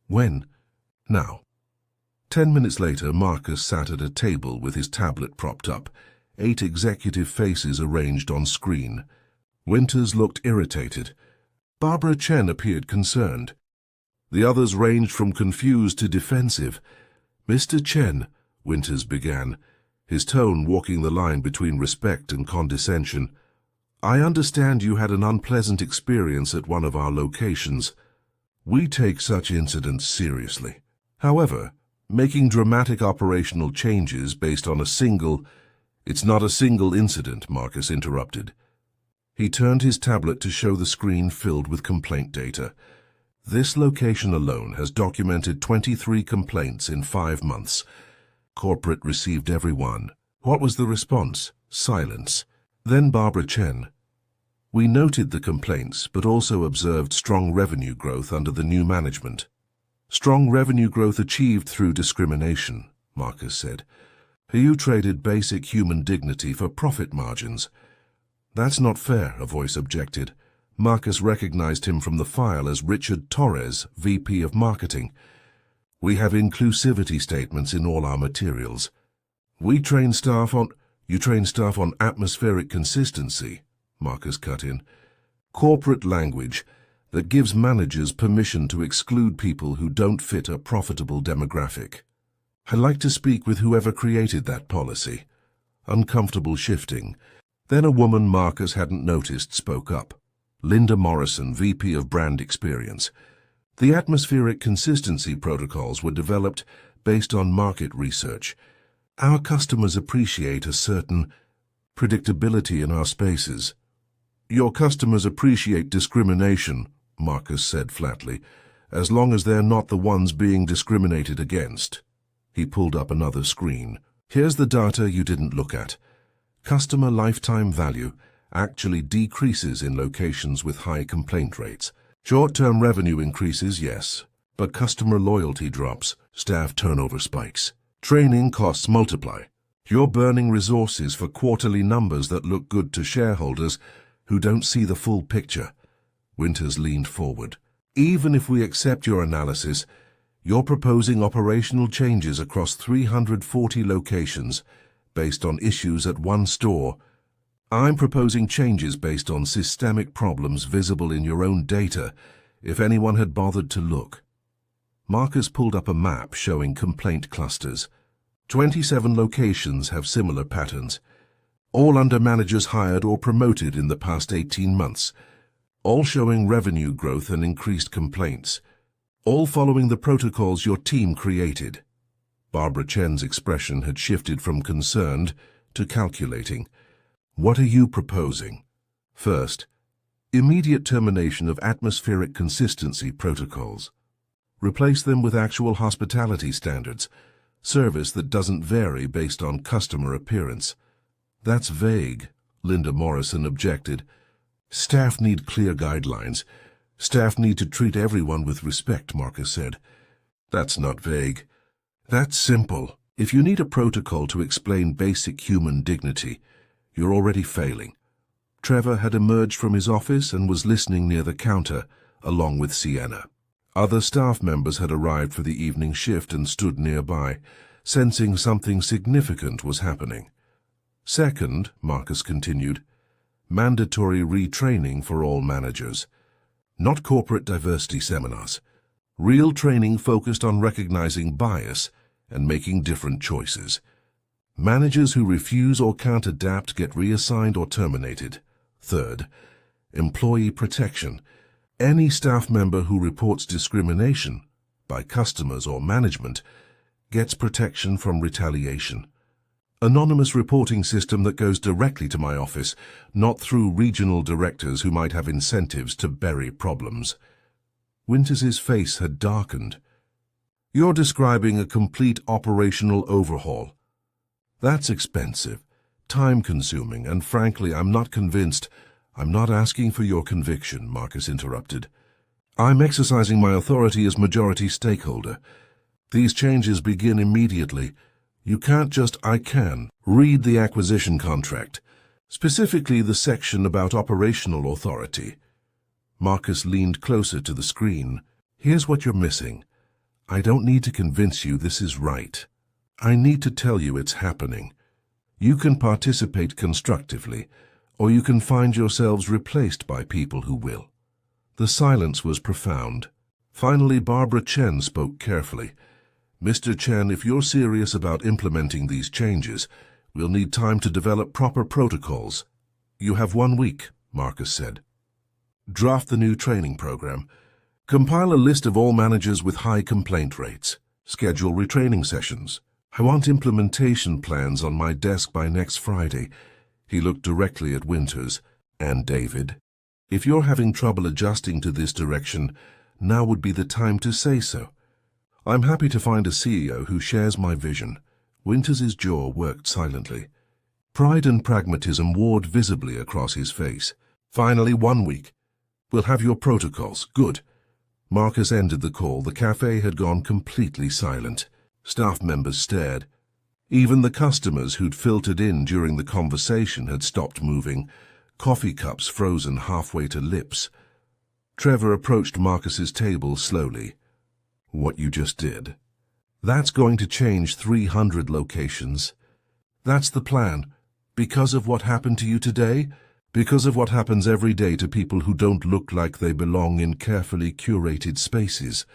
"When?" "Now." 10 minutes later, Marcus sat at a table with his tablet propped up, 8 executive faces arranged on screen. Winters looked irritated. Barbara Chen appeared concerned. The others ranged from confused to defensive. "Mr. Chen," Winters began, his tone walking the line between respect and condescension, "I understand you had an unpleasant experience at one of our locations. We take such incidents seriously. However, making dramatic operational changes based on a single... It's not a single incident," Marcus interrupted. He turned his tablet to show the screen filled with complaint data. "This location alone has documented 23 complaints in 5 months. Corporate received every one." "What was the response?" "Silence." Then Barbara Chen. "We noted the complaints, but also observed strong revenue growth under the new management." "Strong revenue growth achieved through discrimination," Marcus said. "You traded basic human dignity for profit margins." "That's not fair," a voice objected. Marcus recognized him from the file as Richard Torres, VP of Marketing. "We have inclusivity statements in all our materials." "You train staff on atmospheric consistency," Marcus cut in. "Corporate language that gives managers permission to exclude people who don't fit a profitable demographic. I'd like to speak with whoever created that policy." Uncomfortable shifting. Then a woman Marcus hadn't noticed spoke up. Linda Morrison, VP of Brand Experience. "The atmospheric consistency protocols were developed based on market research. Our customers appreciate a certain predictability in our spaces." "Your customers appreciate discrimination," Marcus said flatly, "as long as they're not the ones being discriminated against." He pulled up another screen. "Here's the data you didn't look at. Customer lifetime value actually decreases in locations with high complaint rates. Short-term revenue increases, yes, but customer loyalty drops, staff turnover spikes. Training costs multiply. You're burning resources for quarterly numbers that look good to shareholders who don't see the full picture." Winters leaned forward. "Even if we accept your analysis, you're proposing operational changes across 340 locations based on issues at one store. I'm proposing changes based on systemic problems visible in your own data, if anyone had bothered to look. Marcus pulled up a map showing complaint clusters. 27 locations have similar patterns, all under managers hired or promoted in the past 18 months, all showing revenue growth and increased complaints, all following the protocols your team created. Barbara Chen's expression had shifted from concerned to calculating. What are you proposing? First, immediate termination of atmospheric consistency protocols. Replace them with actual hospitality standards, service that doesn't vary based on customer appearance. That's vague, Linda Morrison objected. Staff need clear guidelines. Staff need to treat everyone with respect, Marcus said. That's not vague. That's simple. If you need a protocol to explain basic human dignity, you're already failing. Trevor had emerged from his office and was listening near the counter, along with Sienna. Other staff members had arrived for the evening shift and stood nearby, sensing something significant was happening. Second, Marcus continued, mandatory retraining for all managers. Not corporate diversity seminars. Real training focused on recognizing bias and making different choices. Managers who refuse or can't adapt get reassigned or terminated. Third, employee protection. Any staff member who reports discrimination by customers or management gets protection from retaliation. Anonymous reporting system that goes directly to my office, not through regional directors who might have incentives to bury problems. Winters's face had darkened. You're describing a complete operational overhaul. That's expensive, time-consuming, and frankly, I'm not convinced. I'm not asking for your conviction, Marcus interrupted. I'm exercising my authority as majority stakeholder. These changes begin immediately. You can't just, I can, read the acquisition contract, specifically the section about operational authority. Marcus leaned closer to the screen. Here's what you're missing. I don't need to convince you this is right. I need to tell you it's happening. You can participate constructively, or you can find yourselves replaced by people who will. The silence was profound. Finally, Barbara Chen spoke carefully. Mr. Chen, if you're serious about implementing these changes, we'll need time to develop proper protocols. You have 1 week, Marcus said. Draft the new training program. Compile a list of all managers with high complaint rates. Schedule retraining sessions. I want implementation plans on my desk by next Friday. He looked directly at Winters. And David, if you're having trouble adjusting to this direction, now would be the time to say so. I'm happy to find a CEO who shares my vision. Winters's jaw worked silently. Pride and pragmatism warred visibly across his face. Finally, 1 week. We'll have your protocols. Good. Marcus ended the call. The cafe had gone completely silent. Staff members stared. Even the customers who'd filtered in during the conversation had stopped moving, coffee cups frozen halfway to lips. Trevor approached Marcus's table slowly. What you just did. That's going to change 300 locations. That's the plan. Because of what happened to you today? Because of what happens every day to people who don't look like they belong in carefully curated spaces.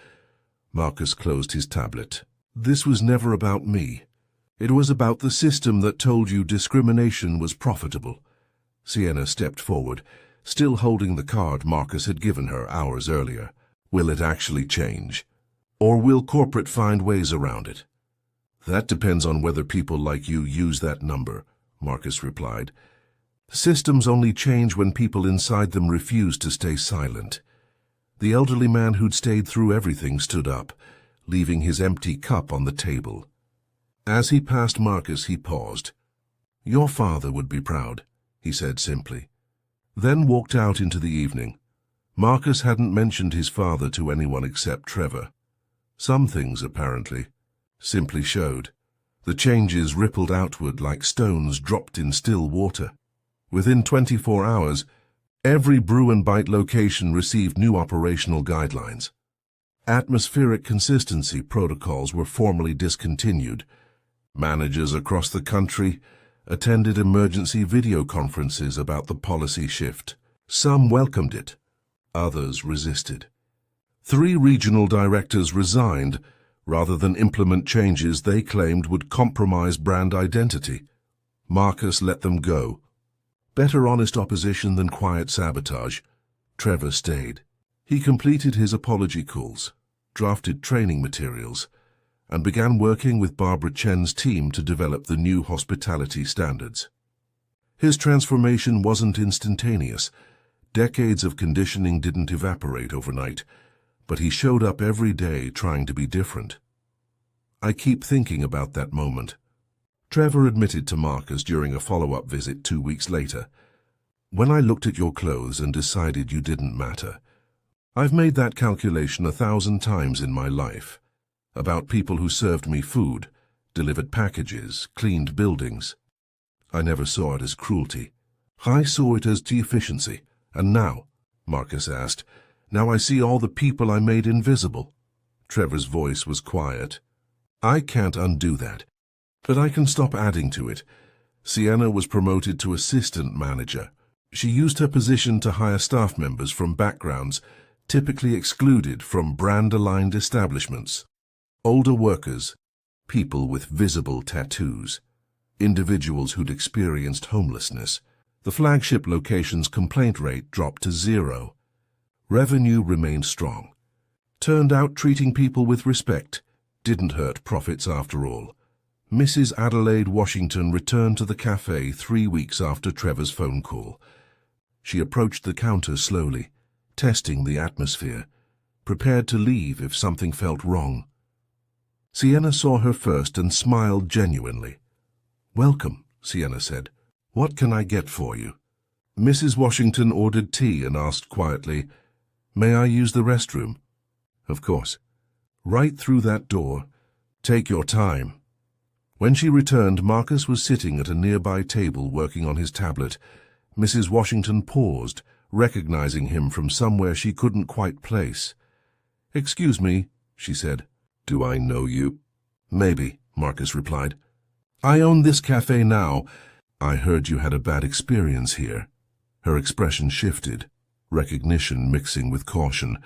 Marcus closed his tablet. This was never about me. It was about the system that told you discrimination was profitable. Sienna stepped forward, still holding the card Marcus had given her hours earlier. Will it actually change? Or will corporate find ways around it? That depends on whether people like you use that number, Marcus replied. Systems only change when people inside them refuse to stay silent. The elderly man who'd stayed through everything stood up, leaving his empty cup on the table. As he passed Marcus, he paused. Your father would be proud, he said simply. Then walked out into the evening. Marcus hadn't mentioned his father to anyone except Trevor. Some things, apparently, simply showed. The changes rippled outward like stones dropped in still water. Within 24 hours, every Brew and Bite location received new operational guidelines. Atmospheric consistency protocols were formally discontinued. Managers across the country, attended emergency video conferences about the policy shift. Some welcomed it, others resisted. 3 regional directors resigned rather than implement changes they claimed would compromise brand identity. Marcus let them go. Better honest opposition than quiet sabotage. Trevor stayed. He completed his apology calls, drafted training materials, and began working with Barbara Chen's team to develop the new hospitality standards. His transformation wasn't instantaneous. Decades of conditioning didn't evaporate overnight, but he showed up every day trying to be different. I keep thinking about that moment. Trevor admitted to Marcus during a follow-up visit 2 weeks later. When I looked at your clothes and decided you didn't matter. I've made that calculation 1,000 times in my life. About people who served me food, delivered packages, cleaned buildings. I never saw it as cruelty. I saw it as deficiency. And now, Marcus asked, now I see all the people I made invisible. Trevor's voice was quiet. I can't undo that, but I can stop adding to it. Sienna was promoted to assistant manager. She used her position to hire staff members from backgrounds typically excluded from brand-aligned establishments. Older workers, people with visible tattoos, individuals who'd experienced homelessness. The flagship location's complaint rate dropped to 0. Revenue remained strong. Turned out treating people with respect didn't hurt profits after all. Mrs. Adelaide Washington returned to the cafe 3 weeks after Trevor's phone call. She approached the counter slowly, testing the atmosphere, prepared to leave if something felt wrong. Sienna saw her first and smiled genuinely. "Welcome," Sienna said. "What can I get for you?" Mrs. Washington ordered tea and asked quietly, "May I use the restroom?" "Of course." "Right through that door. Take your time." When she returned, Marcus was sitting at a nearby table working on his tablet. Mrs. Washington paused, recognizing him from somewhere she couldn't quite place. "Excuse me," she said. "Do I know you?" "Maybe," Marcus replied. "I own this cafe now. I heard you had a bad experience here." Her expression shifted, recognition mixing with caution.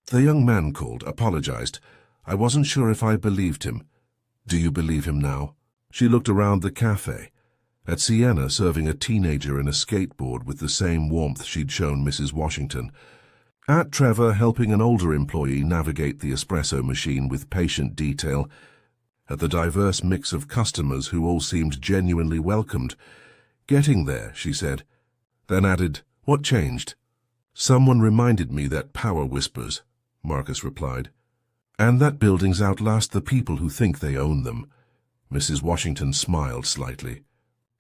"The young man called, apologized. I wasn't sure if I believed him. Do you believe him now?" She looked around the cafe, at Sienna serving a teenager in a skateboard with the same warmth she'd shown Mrs. Washington, at Trevor helping an older employee navigate the espresso machine with patient detail, at the diverse mix of customers who all seemed genuinely welcomed. "Getting there," she said, then added, "What changed?" "Someone reminded me that power whispers," Marcus replied. "And that buildings outlast the people who think they own them." Mrs. Washington smiled slightly.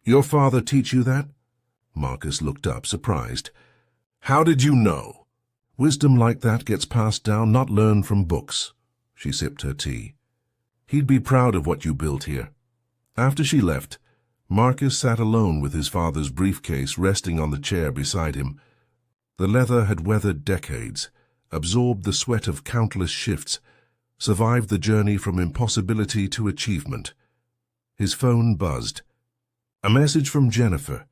"Your father teach you that?" Marcus looked up, surprised. "How did you know?" "Wisdom like that gets passed down, not learned from books." She sipped her tea. "He'd be proud of what you built here." After she left, Marcus sat alone with his father's briefcase resting on the chair beside him. The leather had weathered decades, absorbed the sweat of countless shifts, survived the journey from impossibility to achievement. His phone buzzed. A message from Jennifer.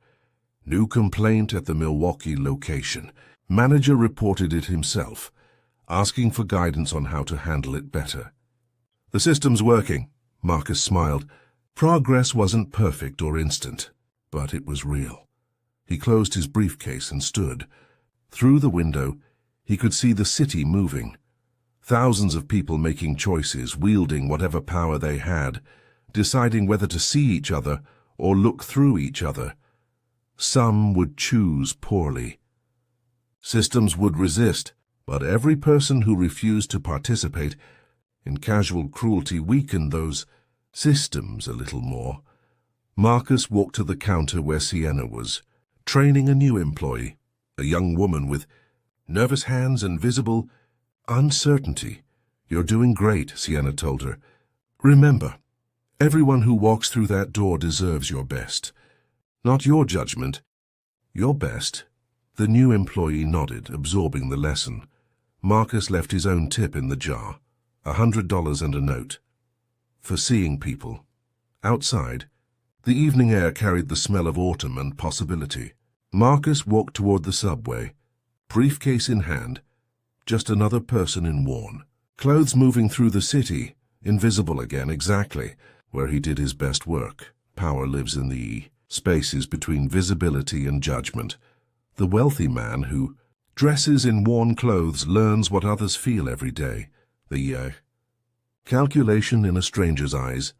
New complaint at the Milwaukee location. Manager reported it himself, asking for guidance on how to handle it better. "The system's working," Marcus smiled. Progress wasn't perfect or instant, but it was real. He closed his briefcase and stood. Through the window, he could see the city moving. Thousands of people making choices, wielding whatever power they had, deciding whether to see each other or look through each other. Some would choose poorly. Systems would resist, but every person who refused to participate in casual cruelty weakened those systems a little more. Marcus walked to the counter where Sienna was, training a new employee, a young woman with nervous hands and visible uncertainty. "You're doing great," Sienna told her. "Remember, everyone who walks through that door deserves your best. Not your judgment, your best." The new employee nodded, absorbing the lesson. Marcus left his own tip in the jar, $100 and a note. For seeing people. Outside, The evening air carried the smell of autumn and possibility. Marcus walked toward the subway, briefcase in hand, just another person in worn clothes moving through the city, invisible again exactly where he did his best work. Power lives in the spaces between visibility and judgment. The wealthy man who dresses in worn clothes learns what others feel every day. The calculation in a stranger's eyes,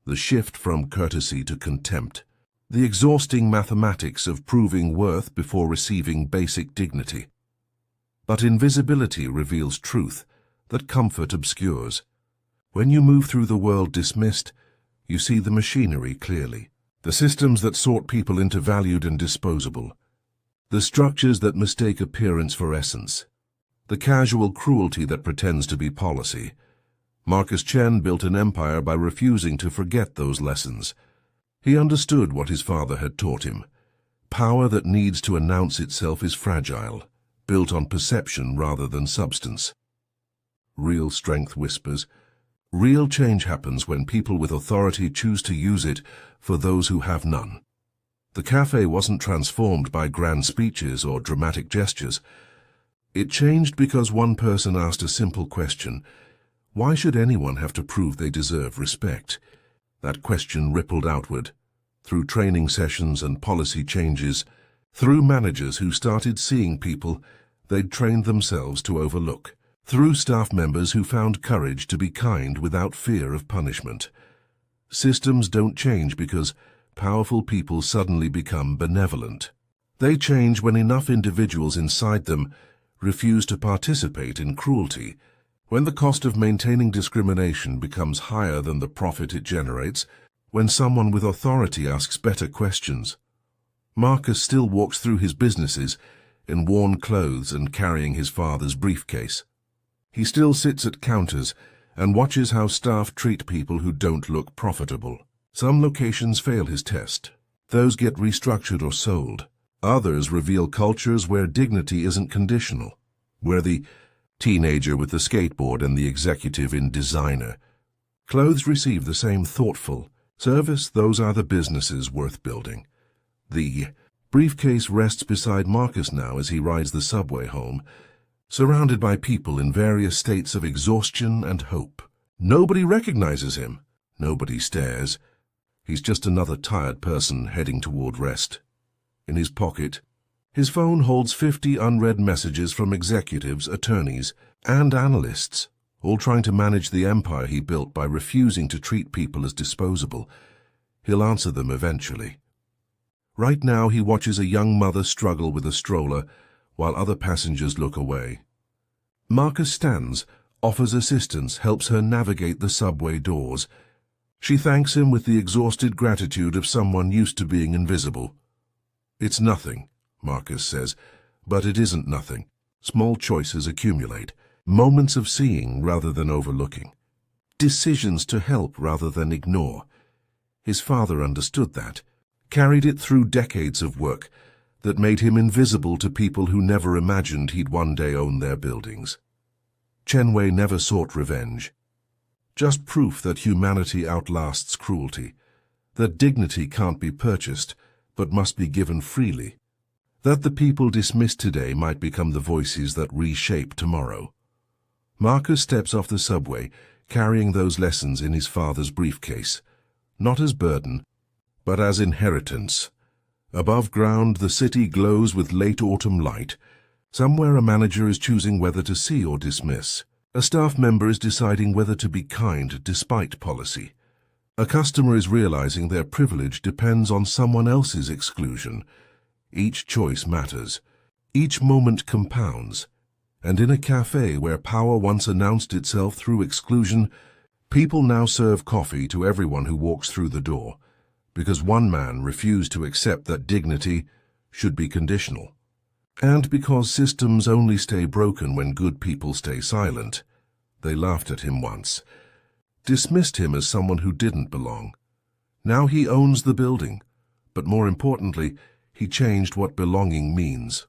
the shift from courtesy to contempt, the exhausting mathematics of proving worth before receiving basic dignity. But invisibility reveals truth that comfort obscures. When you move through the world dismissed, you see the machinery clearly, the systems that sort people into valued and disposable, the structures that mistake appearance for essence, the casual cruelty that pretends to be policy. Marcus Chen built an empire by refusing to forget those lessons. He understood what his father had taught him. Power that needs to announce itself is fragile, built on perception rather than substance. Real strength whispers. Real change happens when people with authority choose to use it for those who have none. The cafe wasn't transformed by grand speeches or dramatic gestures. It changed because one person asked a simple question: why should anyone have to prove they deserve respect? That question rippled outward, through training sessions and policy changes, through managers who started seeing people they'd trained themselves to overlook, through staff members who found courage to be kind without fear of punishment. Systems don't change because powerful people suddenly become benevolent. They change when enough individuals inside them refuse to participate in cruelty, when the cost of maintaining discrimination becomes higher than the profit it generates, when someone with authority asks better questions. Marcus still walks through his businesses in worn clothes and carrying his father's briefcase. He still sits at counters and watches how staff treat people who don't look profitable. Some locations fail his test. Those get restructured or sold. Others reveal cultures where dignity isn't conditional, where the teenager with the skateboard and the executive in designer clothes receive the same thoughtful service. Those are the businesses worth building. The briefcase rests beside Marcus now as he rides the subway home, surrounded by people in various states of exhaustion and hope. Nobody recognizes him. Nobody stares. He's just another tired person heading toward rest. In his pocket, his phone holds 50 unread messages from executives, attorneys, and analysts, all trying to manage the empire he built by refusing to treat people as disposable. He'll answer them eventually. Right now he watches a young mother struggle with a stroller while other passengers look away. Marcus stands, offers assistance, helps her navigate the subway doors. She thanks him with the exhausted gratitude of someone used to being invisible. "It's nothing," Marcus says, but it isn't nothing. Small choices accumulate, moments of seeing rather than overlooking, decisions to help rather than ignore. His father understood that, carried it through decades of work that made him invisible to people who never imagined he'd one day own their buildings. Chen never sought revenge, just proof that humanity outlasts cruelty, that dignity can't be purchased but must be given freely, that the people dismissed today might become the voices that reshape tomorrow. Marcus steps off the subway, carrying those lessons in his father's briefcase, not as burden, but as inheritance. Above ground, the city glows with late autumn light. Somewhere a manager is choosing whether to see or dismiss. A staff member is deciding whether to be kind despite policy. A customer is realizing their privilege depends on someone else's exclusion. Each choice matters. Each moment compounds. And in a cafe where power once announced itself through exclusion, people now serve coffee to everyone who walks through the door, because one man refused to accept that dignity should be conditional. And because systems only stay broken when good people stay silent. They laughed at him once, dismissed him as someone who didn't belong. Now he owns the building, but more importantly, he changed what belonging means.